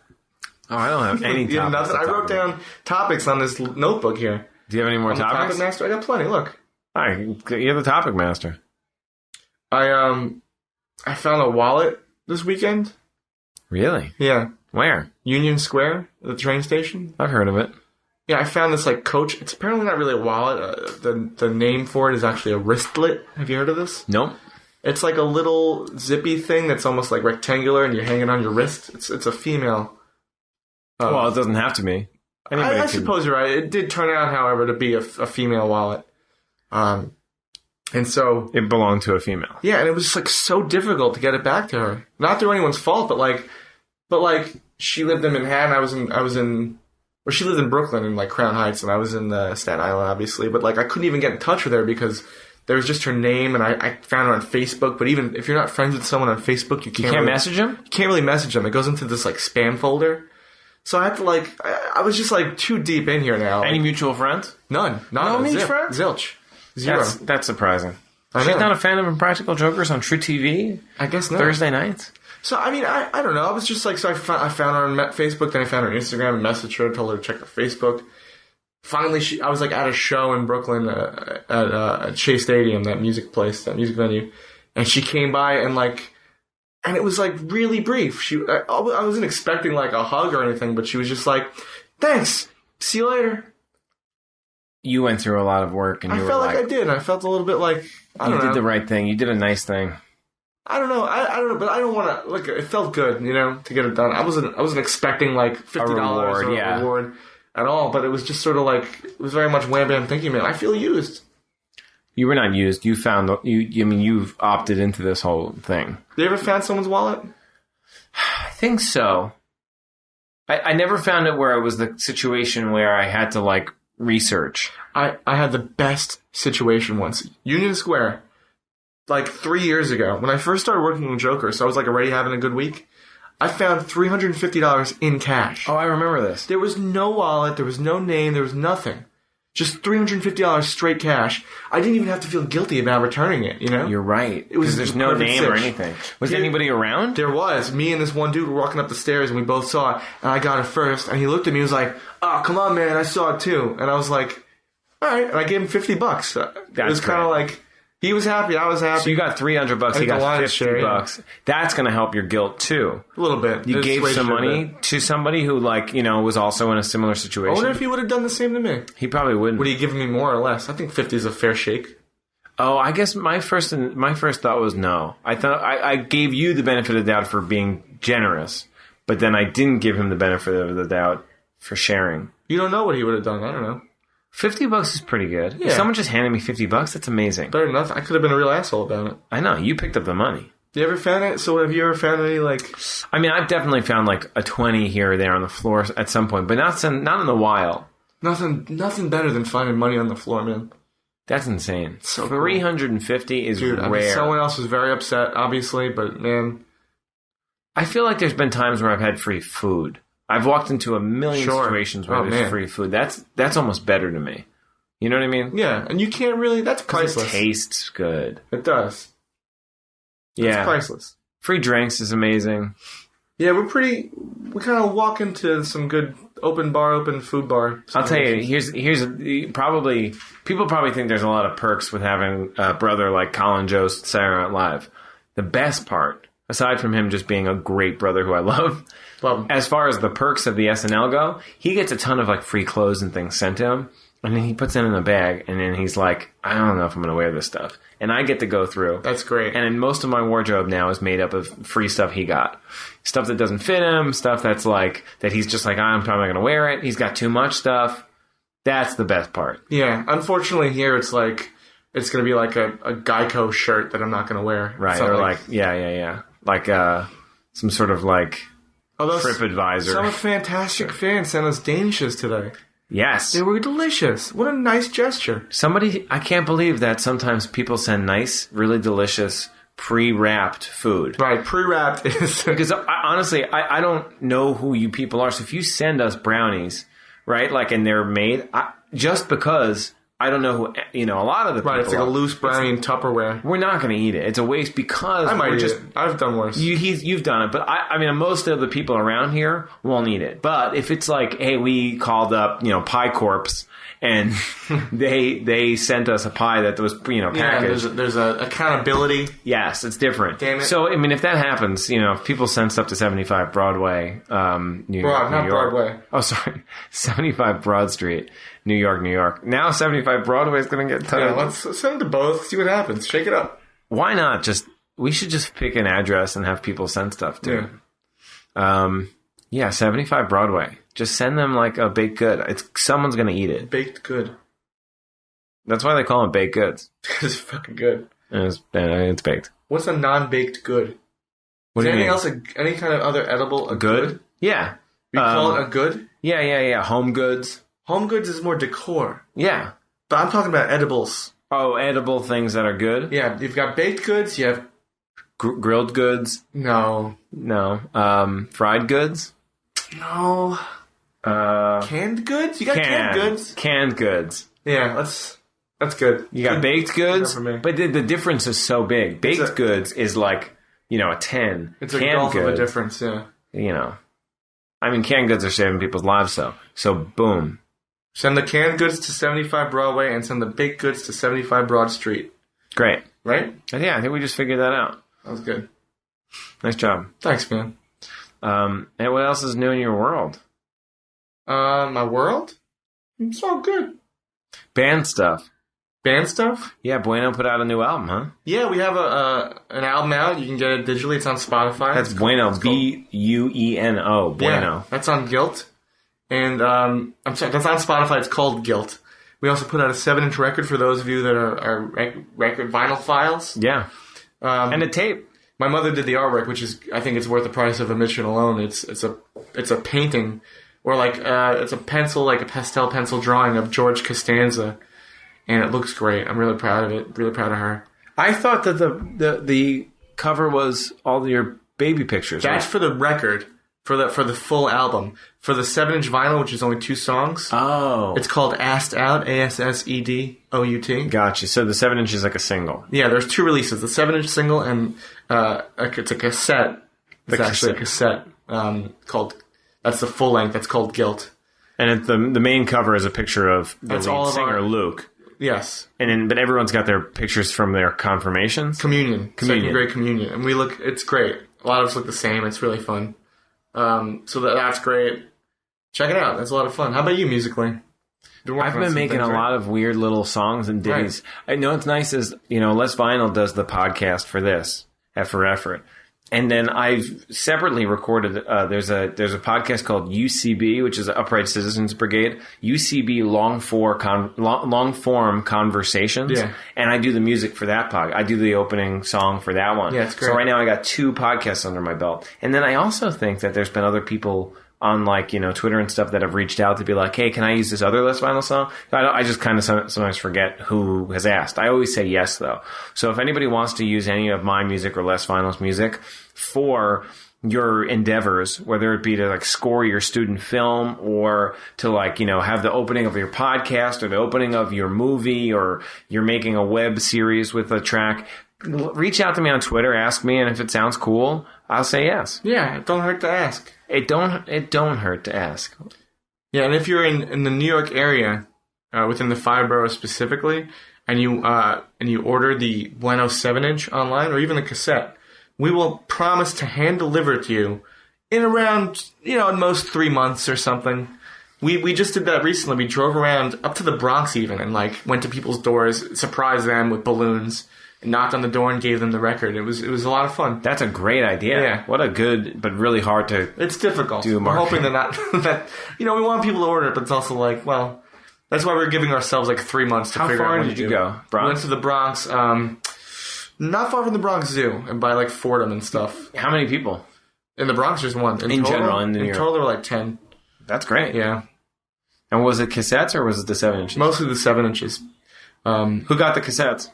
Oh, I don't have any topics. Nothing. I wrote down topics on this notebook here. Do you have any more topics? Topic master. I got plenty. Look. Hi, you're the topic master. I found a wallet this weekend. Really? Yeah. Where? Union Square, the train station. I've heard of it. Yeah, I found this like Coach. It's apparently not really a wallet. The name for it is actually a wristlet. Have you heard of this? Nope. It's like a little zippy thing that's almost like rectangular, and you hang it on your wrist. It's a female. Well, it doesn't have to be. I suppose you're right. It did turn out, however, to be a female wallet. And so it belonged to a female. Yeah, and it was just like so difficult to get it back to her. Not through anyone's fault, but like she lived in Manhattan. She lived in Brooklyn in like Crown Heights, and I was in Staten Island, obviously. But like I couldn't even get in touch with her because there was just her name, and I found her on Facebook. But even if you're not friends with someone on Facebook, you can't message them. You can't really message them. It goes into this like spam folder. So I had to like I was just like too deep in here now. Any mutual friends? None. No mutual friends. Zilch. Zero. That's surprising. She's not a fan of Impractical Jokers on True TV? I guess not. Thursday nights? So, I mean, I don't know. I was just like, I found her on Facebook, then I found her on Instagram and messaged her, told her to check her Facebook. Finally, I was like at a show in Brooklyn at Shea Stadium, that music place, that music venue. And she came by and it was like really brief. I wasn't expecting like a hug or anything, but she was just like, thanks, see you later. You went through a lot of work, and I felt like I did. I felt a little bit like you did the right thing. You did a nice thing. I don't know. I don't know, but I don't want to. Like, it felt good, to get it done. I wasn't expecting like $50 reward at all. But it was just sort of like it was very much wham bam. Thank you, man. I feel used. You were not used. You found you've opted into this whole thing. You ever found someone's wallet? I think so. I never found it where it was the situation where I had to like research. I had the best situation once. Union Square, like 3 years ago, when I first started working with Joker, so I was like already having a good week. I found $350 in cash. Oh, I remember this. There was no wallet, there was no name, there was nothing. Just $350 straight cash. I didn't even have to feel guilty about returning it, You're right. It was there's no name or anything. Was anybody around? There was. Me and this one dude were walking up the stairs, and we both saw it, and I got it first, and he looked at me and was like, oh, come on, man, I saw it too. And I was like, all right, and I gave him $50. It was kind of like, he was happy, I was happy. So you got $300, he got $50. That's going to help your guilt too. A little bit. You gave some money to somebody who was also in a similar situation. I wonder if he would have done the same to me. He probably wouldn't. Would he give me more or less? I think 50 is a fair shake. Oh, I guess my first thought was no. I thought I gave you the benefit of the doubt for being generous, but then I didn't give him the benefit of the doubt for sharing. You don't know what he would have done. I don't know. $50 is pretty good. Yeah. If someone just handed me $50, that's amazing. Better than nothing. I could have been a real asshole about it. I know. You picked up the money. You ever found it? So have you ever found any, I mean, I've definitely found, a 20 here or there on the floor at some point, but not in the wild. Nothing better than finding money on the floor, man. That's insane. So $350 is Dude, rare. I mean, someone else was very upset, obviously, but, man. I feel like there's been times where I've had free food. I've walked into a million situations where there's free food. That's almost better to me. You know what I mean? Yeah, and you can't really... That's priceless. It tastes good. It does. Yeah. It's priceless. Free drinks is amazing. Yeah, we kind of walk into some good open food bar. I'll tell you, here's probably... People probably think there's a lot of perks with having a brother like Colin Jost Saturday Night Live. The best part, aside from him just being a great brother who I love, as far as the perks of the SNL go, he gets a ton of free clothes and things sent to him. And then he puts it in a bag, and then he's like, I don't know if I'm going to wear this stuff. And I get to go through. That's great. And then most of my wardrobe now is made up of free stuff he got. Stuff that doesn't fit him, stuff that's like, that he's just like, I'm probably not going to wear it. He's got too much stuff. That's the best part. Yeah. Unfortunately, here it's like, it's going to be like a Geico shirt that I'm not going to wear. Right. Or like, yeah. Like some sort of like TripAdvisor. Some fantastic fans sent us Danishes today. Yes. They were delicious. What a nice gesture. I can't believe that sometimes people send nice, really delicious, pre-wrapped food. Right, pre-wrapped is... Because honestly, I don't know who you people are. So if you send us brownies, right, like, and they're made, just because I don't know who, a lot of the people Right, it's like a loose brownie in Tupperware. We're not going to eat it. It's a waste because I might eat it. I've done worse. You've done it, but I mean, most of the people around here won't eat it. But if it's like, hey, we called up, Pie Corps, and they sent us a pie that was, packaged. Yeah, there's a accountability. Yes, it's different. Damn it. So, I mean, if that happens, if people send stuff to 75 Broadway, New York. Broadway. Oh, sorry. 75 Broad Street. New York. Now 75 Broadway is going to get Yeah, let's send it to both, see what happens. Shake it up. Why not? We should just pick an address and have people send stuff to. Yeah. 75 Broadway. Just send them like a baked good. Someone's going to eat it. Baked good. That's why they call them baked goods. It's fucking good. And it's baked. What's a non-baked good? What Is do you anything mean? else, any kind of other edible, a good? Yeah. You call it a good? Yeah. Home goods. Home goods is more decor. Yeah. But I'm talking about edibles. Oh, edible things that are good? Yeah, you've got baked goods, you have... Grilled goods? No. Fried goods? No. Canned goods? You got canned goods? Canned goods. Yeah, that's good. You got baked goods, for me. but the difference is so big. Baked goods is like, a 10. It's a canned gulf goods, of a difference, yeah. I mean, canned goods are saving people's lives, so boom. Send the canned goods to 75 Broadway and send the baked goods to 75 Broad Street. Great. Right? Yeah, I think we just figured that out. That was good. Nice job. Thanks, man. And what else is new in your world? My world? It's all good. Band stuff. Band stuff? Yeah, Bueno put out a new album, huh? Yeah, we have an album out. You can get it digitally. It's on Spotify. That's Bueno. Bueno. Bueno. Yeah, that's on Guilt. And, I'm sorry, that's on Spotify. It's called Guilt. We also put out a 7-inch record for those of you that are record vinyl files. Yeah. And a tape. My mother did the artwork, which is, I think it's worth the price of admission alone. It's a painting, or like, it's a pencil, like a pastel pencil drawing of George Costanza. And it looks great. I'm really proud of it. Really proud of her. I thought that the cover was all your baby pictures. That's right? for the record, for the full album. For the 7-inch vinyl, which is only 2 songs. Oh. It's called Assed Out, ASSEDOUT. Gotcha. So the 7-inch is like a single. Yeah, there's 2 releases. The 7-inch single and it's a cassette. It's actually a cassette called... That's the full length. That's called Guilt. And the main cover is a picture of the That's lead all of singer, Luke. Yes. But everyone's got their pictures from their confirmations. Communion. Second grade communion. And it's great. A lot of us look the same. It's really fun. So that's great. Check it out. That's a lot of fun. How about you musically? I've been making a lot of weird little songs and ditties. Right. I know what's nice is, Les Vinyl does the podcast for this, F for Effort. And then I've separately recorded, there's a podcast called UCB, which is Upright Citizens Brigade, UCB long form conversations. Yeah. And I do the music for that pod. I do the opening song for that one. Yeah, it's great. So right now I got 2 podcasts under my belt. And then I also think that there's been other people on Twitter and stuff that have reached out to be like, hey, can I use this other Les Vinyl song? I just kind of sometimes forget who has asked. I always say yes, though. So if anybody wants to use any of my music or Les Vinyl's music for your endeavors, whether it be to score your student film or to have the opening of your podcast or the opening of your movie or you're making a web series with a track, reach out to me on Twitter, ask me, and if it sounds cool, I'll say yes. Yeah, it don't hurt to ask. It don't hurt to ask. Yeah, and if you're in the New York area, within the 5 boroughs specifically, and you order the Bueno 7-inch online or even the cassette, we will promise to hand deliver it to you in around, at most 3 months or something. We just did that recently. We drove around up to the Bronx even and like went to people's doors, surprised them with balloons, and knocked on the door and gave them the record. It was a lot of fun. That's a great idea. Yeah. What a good but really hard to. It's difficult. Do We're hoping marketing. that we want people to order it, but it's also like, well, that's why we're giving ourselves like 3 months to How figure out far what did to you do. go? Bronx? We went to the Bronx, not far from the Bronx Zoo, and by like Fordham and stuff. How many people? In the Bronx, there's one. In general, in New York. total, there were like 10. That's great. Yeah. And was it cassettes or was it the 7 inches? Mostly the 7 inches. Who got the cassettes?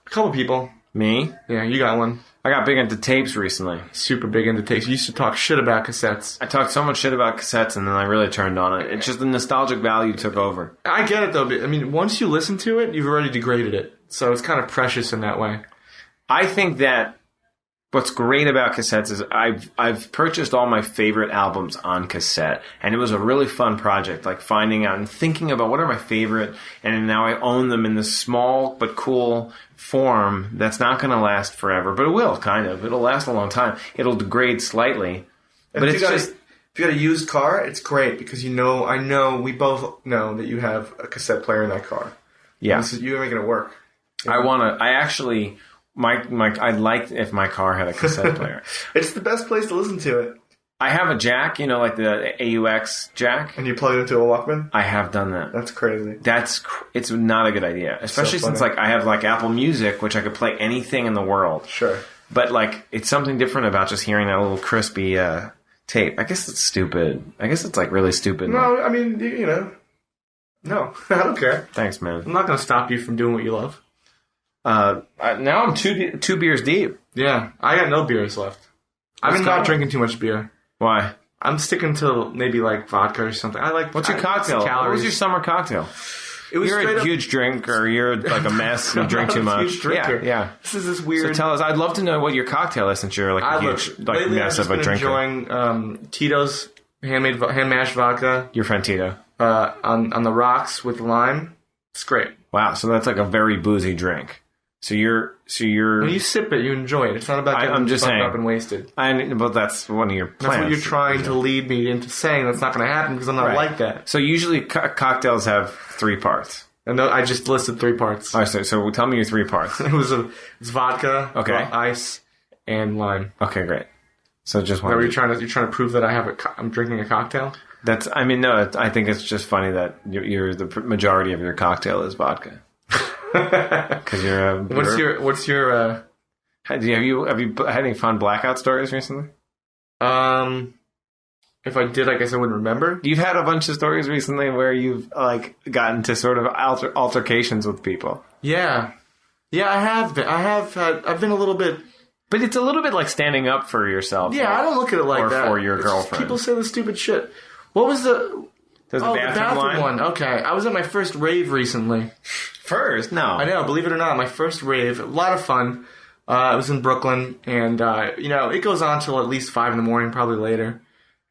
A couple people. Me? Yeah, you got one. I got big into tapes recently. Super big into tapes. You used to talk shit about cassettes. I talked so much shit about cassettes and then I really turned on it. It's just the nostalgic value took over. I get it, though. But, I mean, once you listen to it, you've already degraded it. So it's kind of precious in that way. I think that what's great about cassettes is I've purchased all my favorite albums on cassette, and it was a really fun project, like finding out and thinking about what are my favorite, and now I own them in this small but cool form that's not going to last forever, but it will, kind of. It'll last a long time. It'll degrade slightly, but it's just... If you got a used car, it's great because we both know that you have a cassette player in that car. Yeah. You're making it work. I'd like if my car had a cassette player. It's the best place to listen to it. I have a jack, like the AUX jack. And you plug it into a Walkman? I have done that. That's crazy. It's not a good idea, especially So since I have Apple Music, which I could play anything in the world. Sure. But it's something different about just hearing that little crispy tape. I guess it's stupid. I guess it's really stupid. No, I mean, no, I don't care. Thanks, man. I'm not going to stop you from doing what you love. Now I'm two beers deep. Yeah, I got no beers left. I've been not drinking too much beer. Why? I'm sticking to maybe vodka or something. What's your cocktail? What was your summer cocktail? You're a huge drinker. You're a mess. You drink too much. Huge drinker. Yeah. This is this weird. So tell us. I'd love to know what your cocktail is, since you're a huge mess of a drinker. I've been enjoying Tito's hand mashed vodka. Your friend Tito. On the rocks with lime. It's great. Wow. So that's a very boozy drink. So you're. When you sip it, you enjoy it. It's not about getting fucked up and wasted. But that's one of your plans. That's what you're trying to lead me into saying. That's not going to happen because I'm not like that. So usually cocktails have 3 parts. And I just listed 3 parts. All right, so tell me your 3 parts. It's vodka, ice, and lime. Okay, great. So just one. Are you trying to prove that I'm drinking a cocktail? No. I think it's just funny that you're the majority of your cocktail is vodka. Because you're a... What's your have you had any fun blackout stories recently? If I did, I guess I wouldn't remember. You've had a bunch of stories recently where you've gotten to sort of altercations with people. Yeah, I have been. I've been a little bit. But it's a little bit like standing up for yourself. Yeah, I don't look at it like that. Or for your girlfriend. People say the stupid shit. What was the... The bathroom one. Okay, I was at my first rave recently. First? No. I know, believe it or not, my first rave. A lot of fun. I was in Brooklyn, and, it goes on till at least 5 in the morning, probably later.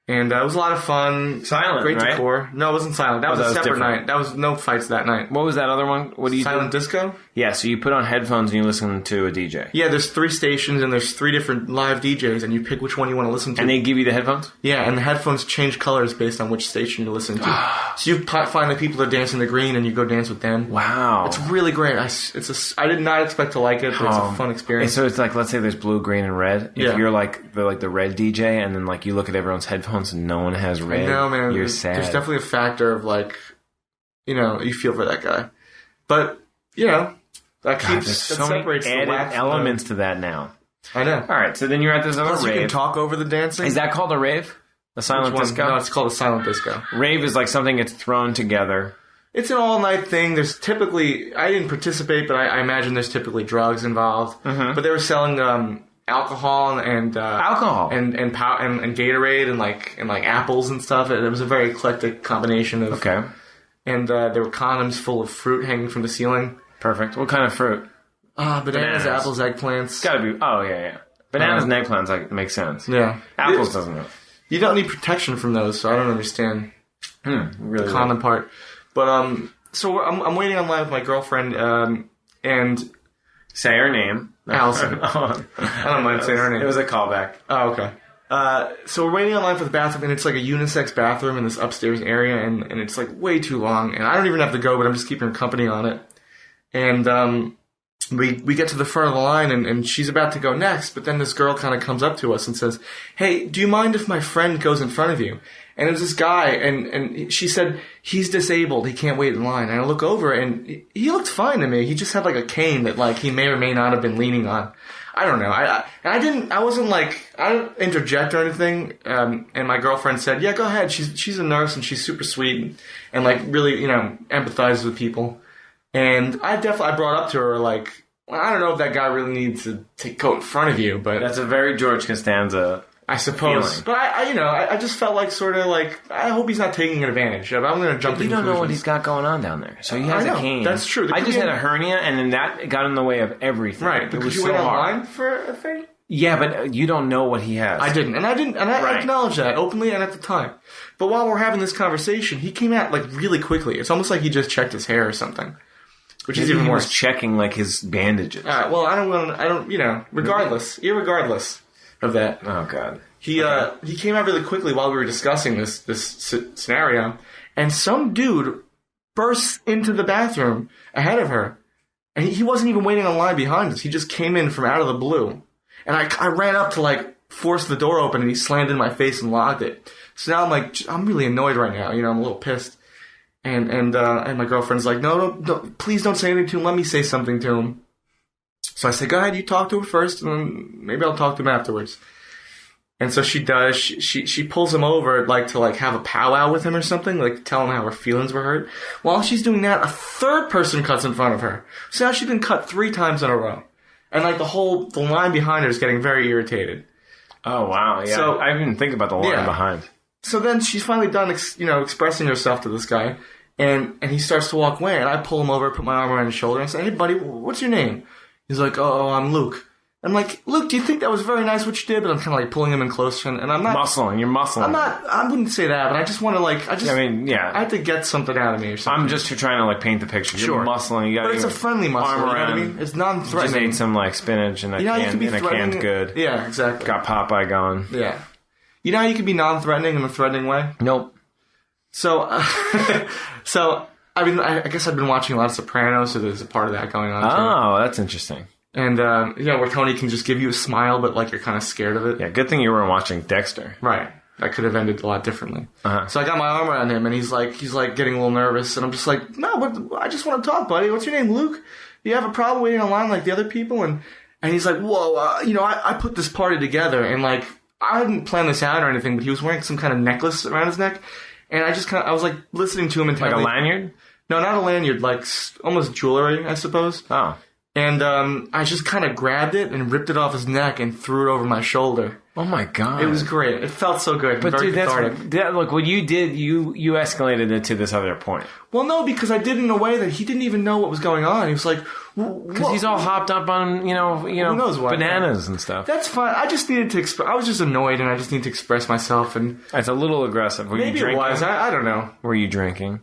And it was a lot of fun. Silent, Great right? decor. No, it wasn't silent. That was a separate night. That was no fights that night. What was that other one? What do you Silent disco? Yeah, so you put on headphones and you listen to a DJ. Yeah, there's 3 stations and there's 3 different live DJs, and you pick which one you want to listen to. And they give you the headphones? Yeah, and the headphones change colors based on which station you listen to. So you find the people that are dancing the green, and you go dance with them. Wow. It's really great. I did not expect to like it, but it's a fun experience. So it's let's say there's blue, green, and red. Yeah. If you're the red DJ, and then you look at everyone's headphones and no one has red, I know, man. you're sad. There's definitely a factor of you feel for that guy. But, that separates the whack elements to that now. I know. All right, so then you're at this other Plus rave. you can talk over the dancing. Is that called a rave? A silent disco? No, it's called a silent disco. Rave is something that's thrown together. It's an all-night thing. There's typically... I didn't participate, but I imagine there's typically drugs involved. Mm-hmm. But they were selling alcohol and alcohol and Gatorade and apples and stuff. It was a very eclectic combination of... Okay. And there were condoms full of fruit hanging from the ceiling. Perfect. What kind of fruit? Bananas, apples, eggplants. Gotta be... Oh, yeah. Bananas and eggplants makes sense. Yeah. Apples doesn't. You don't need protection from those, so I don't understand really the condom part. But, so I'm waiting online with my girlfriend, and... Say her name. Allison. I don't mind saying her name. It was a callback. Oh, okay. So we're waiting online for the bathroom, and it's like a unisex bathroom in this upstairs area, and it's like way too long, and I don't even have to go, but I'm just keeping her company on it. And we get to the front of the line, and she's about to go next, but then this girl kind of comes up to us and says, "Hey, do you mind if my friend goes in front of you?" And it was this guy, and she said, "He's disabled, he can't wait in line." And I look over, and he looked fine to me. He just had like a cane that like he may or may not have been leaning on. I don't know. I didn't interject or anything. And my girlfriend said, "Yeah, go ahead. She's a nurse and she's super sweet and like really, empathizes with people." And I brought up to her like, well, I don't know if that guy really needs to go in front of you, but That's a very George Costanza, I suppose. feeling. But I just felt like sort of like I hope he's not taking advantage of. I'm going to jump to You don't know what he's conclusions. got going on down there. So he has I know. a cane. That's true. I just had a hernia, and then that got in the way of everything. Right, It because was you so went hard. online for a thing. Yeah, but you don't know what he has. I didn't, and I Right. acknowledge that openly and at the time. But while we're having this conversation, he came out like really quickly. It's almost like he just checked his hair or something, which is Maybe even he worse. was checking like his bandages. All right, well, irregardless of that, Oh God. he came out really quickly while we were discussing this scenario, and some dude bursts into the bathroom ahead of her, and he wasn't even waiting on line behind us. He just came in from out of the blue, and I ran up to like force the door open, and he slammed in my face and locked it. So now I'm really annoyed right now. I'm a little pissed, and my girlfriend's like, no, please don't say anything to him. Let me say something to him. So I say, go ahead, you talk to him first, and then maybe I'll talk to him afterwards. And so she does. She pulls him over to have a powwow with him or something, like tell him how her feelings were hurt. While she's doing that, a third person cuts in front of her. So now she's been cut 3 times in a row, and like the line behind her is getting very irritated. Oh wow. Yeah. So- I didn't even think about the line Yeah. behind. So then she's finally done, expressing herself to this guy, and he starts to walk away, and I pull him over, put my arm around his shoulder, and I say, "Hey, buddy, what's your name?" He's like, "Oh, I'm Luke." I'm like, "Luke, do you think that was very nice what you did?" But I'm kind of like pulling him in closer, and I'm not. You're muscling. I'm not. I wouldn't say that, but I just want to yeah. I have to get something out of me or something. I'm just trying to paint the picture. You're Sure. muscling. You got But it's a friendly muscle. arm You know what I around. mean? It's Just non-threatening. ate some spinach and a You can be canned threatening. good. Yeah, exactly. Got Popeye going. Yeah. You know how you can be non-threatening in a threatening way? Nope. So, I guess I've been watching a lot of Sopranos, so there's a part of that going on too. Oh, that's interesting. And, where Tony can just give you a smile, but like you're kind of scared of it. Yeah, good thing you weren't watching Dexter. Right. That could have ended a lot differently. Uh-huh. So I got my arm around him, and he's like getting a little nervous, and I'm just like, "No, I just want to talk, buddy. What's your name, Luke? Do you have a problem waiting online like the other people?" And he's like, "Whoa, I put this party together, and like I didn't plan this out or anything, but he was wearing some kind of necklace around his neck, and I was like listening to him Like intently. a lanyard? No, not a lanyard, like almost jewelry, I suppose. Oh. And I just kind of grabbed it and ripped it off his neck and threw it over my shoulder. Oh my God. It was great. It felt so good. But Very dude, cathartic. look, what you did, you escalated it to this other point. Well, no, because I did it in a way that he didn't even know what was going on. He was like, Because he's all hopped up on, knows what? bananas and stuff. That's fine. I just needed to express. I was just annoyed, and I just needed to express myself. And That's a little aggressive. Were maybe you it drinking? was. I don't know. Were you drinking?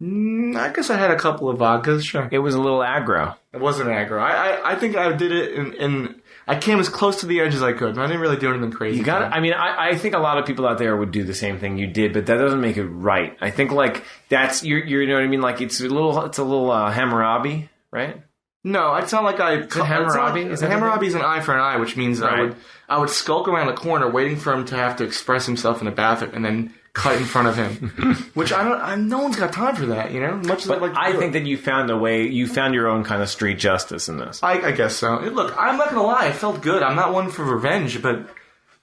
I guess I had a couple of vodkas. Sure, It was a little aggro. it wasn't aggro. I think I did it, and I came as close to the edge as I could. But I didn't really do anything crazy. You got it. I mean, I think a lot of people out there would do the same thing you did, but that doesn't make it right. I think like that's you know what I mean. Like it's a little Hammurabi, right? No, it's not like I. Hammurabi? Is that Hammurabi is an eye for an eye, which means Right. I would skulk around the corner, waiting for him to have to express himself in the bathroom, and then cut in front of him. Which no one's got time for that, Much as But I'd like to I do think it. that you found a way. You found your own kind of street justice in this. I guess so. Look, I'm not gonna lie. It felt good. I'm not one for revenge, but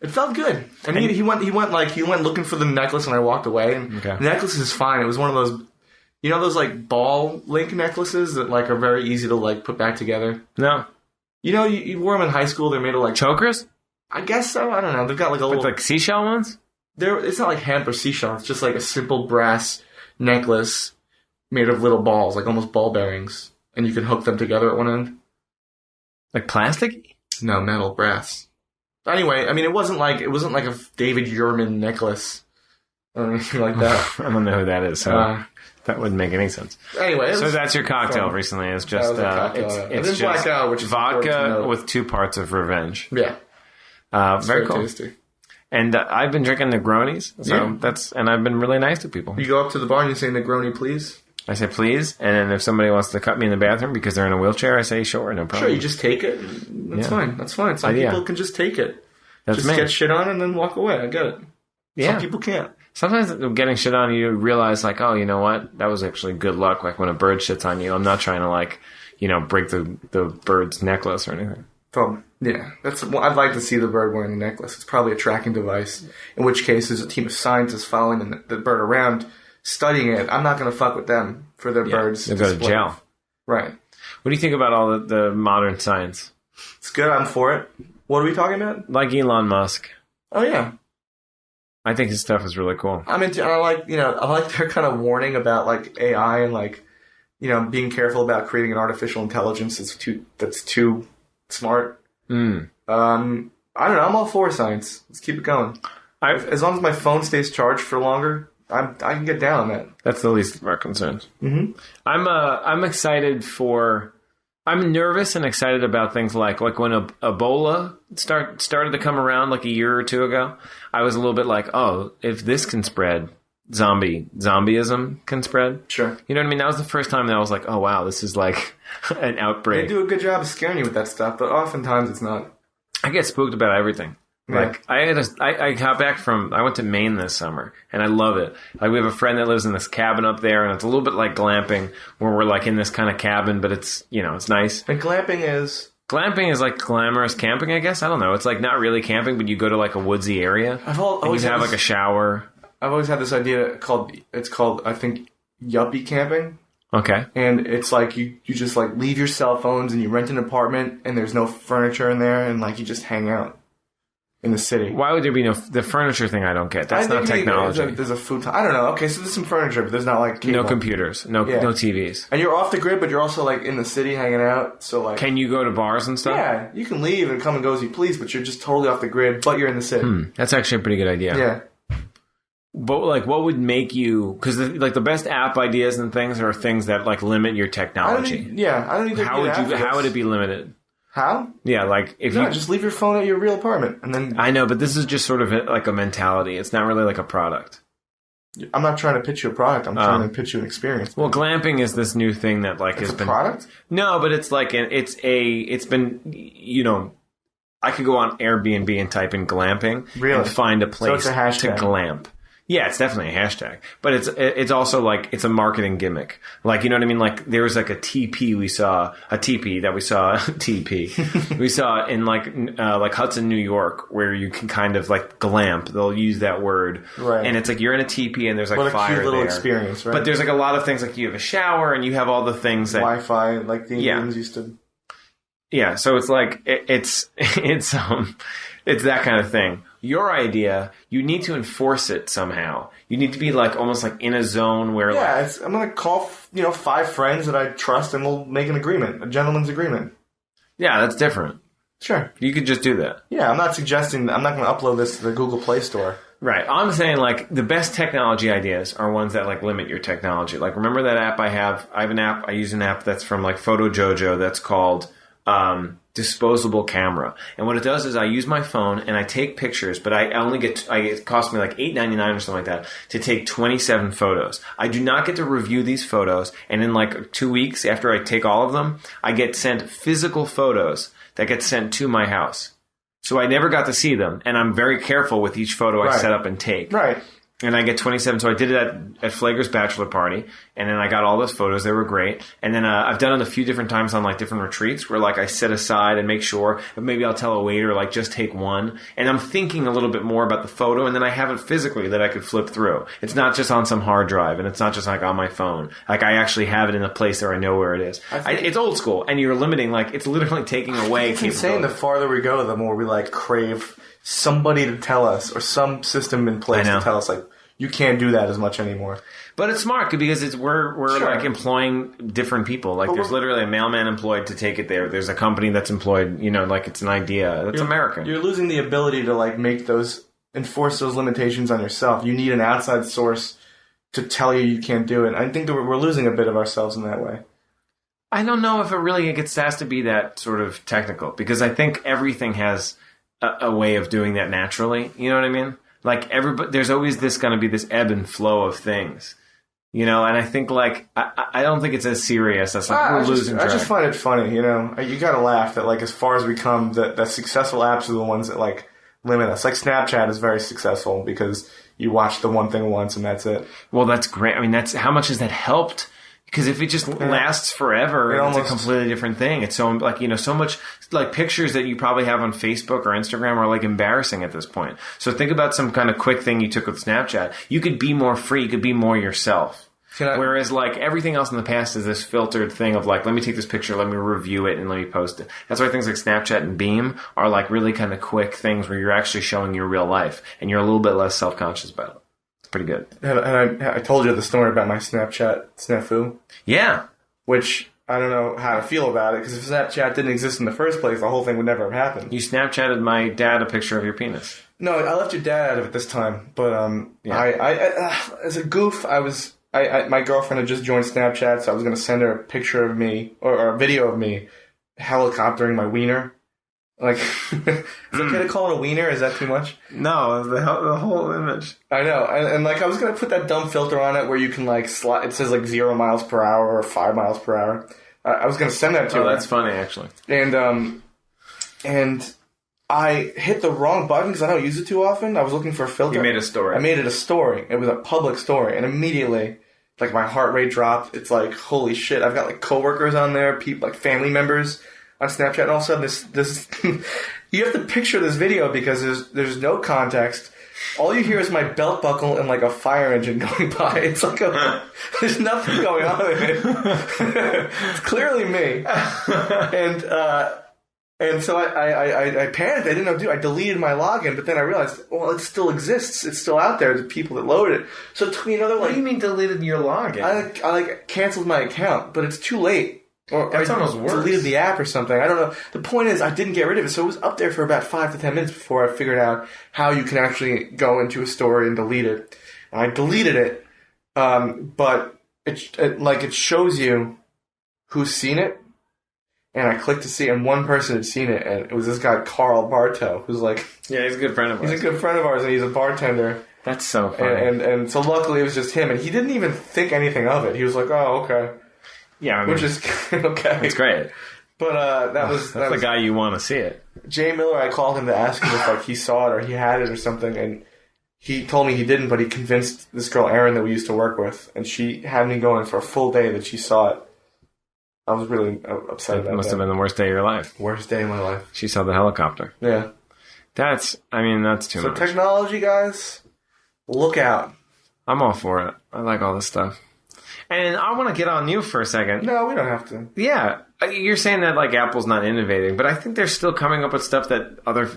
it felt good. And he went looking for the necklace, and I walked away. And Okay. the necklace is fine. It was one of those, those like ball link necklaces that like are very easy to like put back together. No You wore them in high school. They're made of like chokers, I guess so. I don't know. They've got like a little. like seashell ones. It's not like hemp or seashell. It's just like a simple brass necklace made of little balls, like almost ball bearings, and you can hook them together at one end. Like plastic? No, metal, brass. Anyway, I mean, it wasn't like a David Yurman necklace or anything like that. I don't know who that is, so that wouldn't make any sense. Anyway, So that's your cocktail fun. recently. It's just That was a cocktail, yeah. it's It didn't just black out, which is important to vodka note. with 2 parts of revenge. Yeah, Very cool. tasty. And I've been drinking Negronis, so and I've been really nice to people. You go up to the bar and you say, Negroni, please? I say, please. And then if somebody wants to cut me in the bathroom because they're in a wheelchair, I say, sure, no problem. Sure, you just take it. That's fine. That's fine. Some people can just take it. That's just get shit on and then walk away. I get it. Yeah. Some people can't. Sometimes getting shit on, you realize, like, oh, you know what? That was actually good luck. Like, when a bird shits on you, I'm not trying to, like, break the bird's necklace or anything. Yeah. I'd like to see the bird wearing the necklace. It's probably a tracking device, in which case there's a team of scientists following the bird around, studying it. I'm not going to fuck with them for their birds. They'll go to jail. Right. What do you think about all the modern science? It's good. I'm for it. What are we talking about? Like Elon Musk. Oh, yeah. I think his stuff is really cool. I like their kind of warning about, like, AI and, like, being careful about creating an artificial intelligence that's too smart. I don't know. I'm all for science. Let's keep it going. As long as my phone stays charged for longer, I can get down on that. That's the least of our concerns. Mm-hmm. I'm excited for. I'm nervous and excited about things like when Ebola started to come around like a year or two ago. I was a little bit like, oh, if this can spread, zombieism can spread. Sure. You know what I mean? That was the first time that I was like, oh wow, this is like an outbreak. They do a good job of scaring you with that stuff, but oftentimes it's not. I get spooked about everything. Yeah. Like I got back I went to Maine this summer and I love it. Like we have a friend that lives in this cabin up there and it's a little bit like glamping where we're like in this kind of cabin, but it's, it's nice. And glamping is like glamorous camping, I guess. I don't know. It's like not really camping, but you go to like a woodsy area. Always have like a shower. I've always had this idea called I think yuppie camping. Okay. And it's like you just like leave your cell phones and you rent an apartment and there's no furniture in there and like you just hang out in the city. Why would there be the furniture thing? I don't get. That's not technology. There's a food. I don't know. Okay, so there's some furniture, but there's not like cable. No computers, no TVs. And you're off the grid, but you're also like in the city hanging out. So like, can you go to bars and stuff? Yeah, you can leave and come and go as you please, but you're just totally off the grid. But you're in the city. That's actually a pretty good idea. Yeah. But like, what would make you? Because the best app ideas and things are things that like limit your technology. I don't even. How would it be limited? How? Yeah, like if you just leave your phone at your real apartment and then. I know, but this is just sort of like a mentality. It's not really like a product. I'm not trying to pitch you a product. I'm trying to pitch you an experience. Well, glamping is this new thing that like has been. Product? No, but it's like it's been I could go on Airbnb and type in glamping and find a place so it's a to glamp. Yeah, it's definitely a hashtag, but it's also like it's a marketing gimmick. Like, you know what I mean? Like there was like a TP we saw we saw in like Hudson, New York, where you can kind of like glamp. They'll use that word, right? And it's like you're in a TP and there's like fire there. What a cute little experience, right? But there's like a lot of things like you have a shower and you have all the things that Wi-Fi, like the Indians used to. Yeah, so it's like it's that kind of thing. Your idea, you need to enforce it somehow. You need to be like almost like in a zone where I'm going to call 5 friends that I trust and we'll make an agreement, a gentleman's agreement. Yeah, that's different. Sure. You could just do that. Yeah, I'm not suggesting I'm not going to upload this to the Google Play Store. Right. I'm saying like the best technology ideas are ones that like limit your technology. Like remember that app I have an app, I use an app that's from like Photo Jojo that's called disposable camera. And what it does is I use my phone and I take pictures, but it costs me like $8.99 or something like that to take 27 photos. I do not get to review these photos, and in like 2 weeks after I take all of them, I get sent physical photos that get sent to my house. So I never got to see them, and I'm very careful with each photo I set up and take. Right. And I get 27. So I did it at Flager's bachelor party, and then I got all those photos. They were great. And then I've done it a few different times on like different retreats where like I set aside and make sure, maybe I'll tell a waiter like just take one. And I'm thinking a little bit more about the photo, and then I have it physically that I could flip through. It's not just on some hard drive, and it's not just like on my phone. Like I actually have it in a place where I know where it is. It's old school, and you're limiting. Like it's literally taking away. It's insane. The farther we go, the more we like crave somebody to tell us or some system in place to tell us like you can't do that as much anymore. But it's smart because we're like employing different people. Like there's literally a mailman employed to take it there. There's a company that's employed, like it's an idea. That's America. You're losing the ability to like enforce those limitations on yourself. You need an outside source to tell you can't do it. I think that we're losing a bit of ourselves in that way. I don't know if it really has to be that sort of technical, because I think everything has a way of doing that naturally. You know what I mean? Like there's always going to be this ebb and flow of things. You know, and I think I don't think it's as serious as we're losing track. I just find it funny, you know. You gotta laugh that as far as we come, the successful apps are the ones that limit us. Like Snapchat is very successful because you watch the one thing once and that's it. Well, that's great. I mean, that's how much has that helped? Because if it just lasts forever, it's a completely different thing. It's so so much pictures that you probably have on Facebook or Instagram are embarrassing at this point. So think about some kind of quick thing you took with Snapchat. You could be more free. You could be more yourself. Whereas everything else in the past is this filtered thing of let me take this picture, let me review it, and let me post it. That's why things like Snapchat and Beam are really kind of quick things where you're actually showing your real life and you're a little bit less self-conscious about it. It's pretty good. And I told you the story about my Snapchat snafu. Yeah. Which I don't know how to feel about it because if Snapchat didn't exist in the first place, the whole thing would never have happened. You Snapchatted my dad a picture of your penis. No, I left your dad out of it this time. But I as a goof, my girlfriend had just joined Snapchat, so I was going to send her a picture of me, or a video of me, helicoptering my wiener. Is it okay to call it a wiener? Is that too much? No, the whole image. I know. And I was going to put that dumb filter on it where you can, slide, it says, 0 miles per hour or 5 miles per hour. I was going to send that to her. Oh, that's funny, actually. And I hit the wrong button because I don't use it too often. I was looking for a filter. You made a story. I made it a story. It was a public story. And immediately, my heart rate dropped. It's holy shit. I've got, coworkers on there, people, family members on Snapchat. And all of a sudden, this you have to picture this video because there's no context. All you hear is my belt buckle and, a fire engine going by. It's there's nothing going on in it. It's clearly me. And so I panicked. I didn't know what to do. I deleted my login, but then I realized, well, it still exists. It's still out there. The people that loaded it. So it took me another What do you mean deleted your login? I canceled my account, but it's too late. Or That's almost worse. Deleted the app or something. I don't know. The point is, I didn't get rid of it, so it was up there for about 5 to 10 minutes before I figured out how you can actually go into a story and delete it. And I deleted it, but it shows you who's seen it. And I clicked to see, and one person had seen it, and it was this guy, Carl Bartow, who's yeah, he's a good friend of ours. He's a good friend of ours, and he's a bartender. That's so funny. And so luckily it was just him, and he didn't even think anything of it. He was like, oh, okay. Yeah, I mean, which is okay. It's great. But that's the guy you want to see it. Jay Miller, I called him to ask him if he saw it or he had it or something, and he told me he didn't, but he convinced this girl, Erin, that we used to work with, and she had me going for a full day that she saw it. I was really upset about that. It must have been the worst day of your life. Worst day of my life. She saw the helicopter. Yeah. That's too much. So technology, guys, look out. I'm all for it. I like all this stuff. And I want to get on you for a second. No, we don't have to. Yeah. You're saying that Apple's not innovating, but I think they're still coming up with stuff that other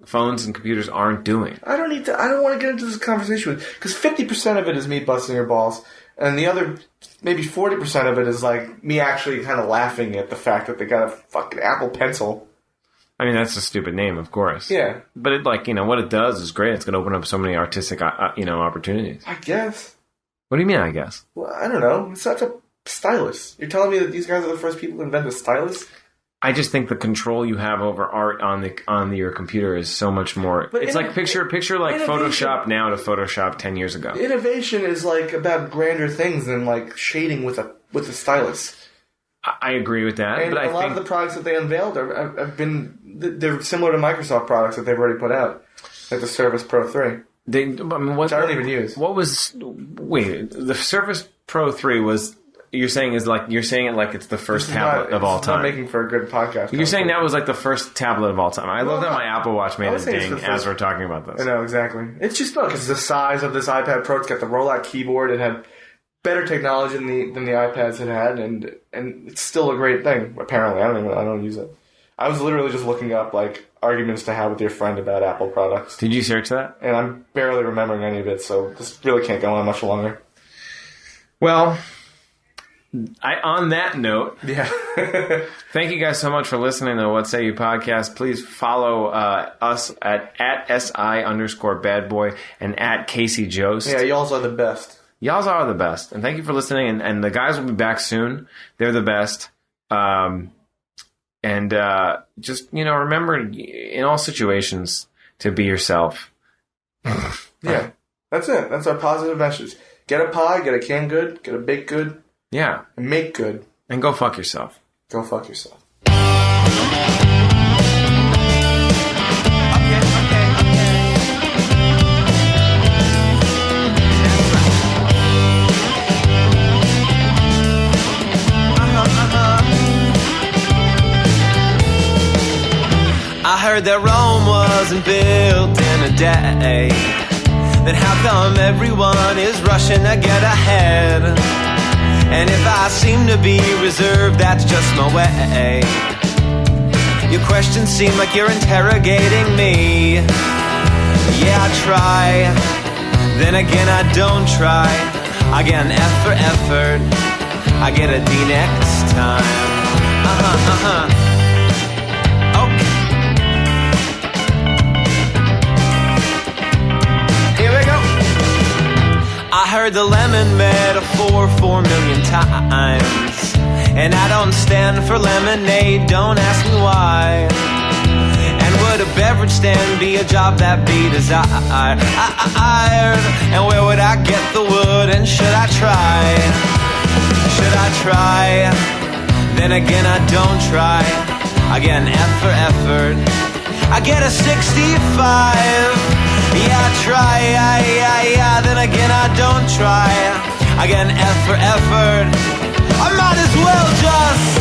phones and computers aren't doing. I don't want to get into this conversation with, because 50% of it is me busting your balls. And the other, maybe 40% of it is me actually kind of laughing at the fact that they got a fucking Apple Pencil. I mean, that's a stupid name, of course. Yeah. But it, what it does is great. It's going to open up so many artistic, opportunities. I guess. What do you mean, I guess? Well, I don't know. It's such a stylus. You're telling me that these guys are the first people to invent a stylus? I just think the control you have over art on your computer is so much more. But it's picture Photoshop now to Photoshop 10 years ago. Innovation is about grander things than shading with a stylus. I agree with that. And but a lot of the products that they unveiled have been they're similar to Microsoft products that they've already put out, like the Surface Pro 3. Which I don't even use. The Surface Pro 3 was. You're saying it like it's the first tablet of all time. It's not making for a good podcast. You're saying that was the first tablet of all time. I love that my Apple Watch made a ding as we're talking about this. I know, exactly. It's just, look, it's the size of this iPad Pro. It's got the rollout keyboard. It had better technology than the iPads had, and it's still a great thing. Apparently, I don't use it. I was literally just looking up arguments to have with your friend about Apple products. Did you search that? And I'm barely remembering any of it, so this really can't go on much longer. Well. On that note, yeah. Thank you guys so much for listening to What Say You podcast. Please follow us at SI_badboy and at Casey Jost. Yeah, y'all are the best. Y'all are the best. And thank you for listening. And the guys will be back soon. They're the best. And just, remember in all situations to be yourself. Yeah, that's it. That's our positive message. Get a pie, get a canned good, get a baked good. Yeah. And make good. And go fuck yourself. Go fuck yourself. I heard that Rome wasn't built in a day. Then how come everyone is rushing to get ahead? And if I seem to be reserved, that's just my way. Your questions seem like you're interrogating me. Yeah, I try. Then again, I don't try. I get an F for effort. I get a D next time. Okay. I heard the lemon metaphor 4 million times, and I don't stand for lemonade, don't ask me why. And would a beverage stand be a job that be desired? And where would I get the wood, and should I try? Should I try? Then again, I don't try. I get an F for effort. I get a 65. Yeah, I try, yeah, then again I don't try. I get an F for effort. I might as well just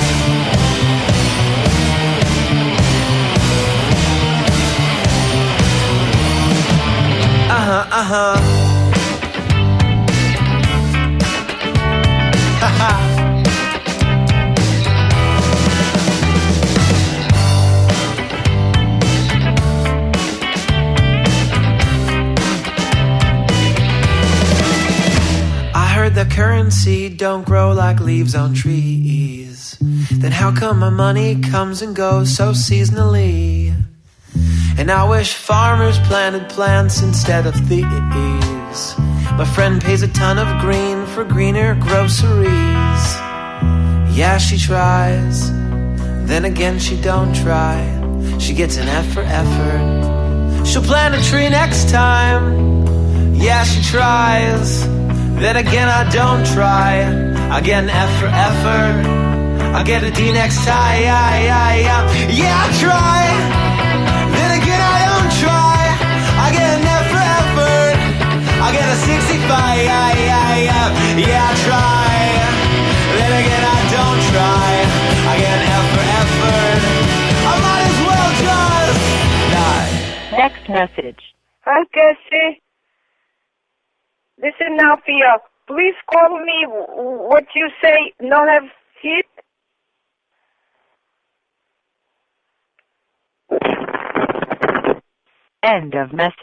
haha. The currency don't grow like leaves on trees. Then how come my money comes and goes so seasonally? And I wish farmers planted plants instead of thieves. My friend pays a ton of green for greener groceries. Yeah, she tries. Then again, she don't try. She gets an F for effort. She'll plant a tree next time. Yeah, she tries. Then again, I don't try. I get an F for effort. I get a D next time. Yeah, I try. Then again, I don't try. I get an F for effort. I get a 65. Yeah, I try. Then again, I don't try. I get an F for effort. I might as well just die. Next message. Hi, Cassie. Listen now, Pia. Please call me what you say, not have hit. End of message.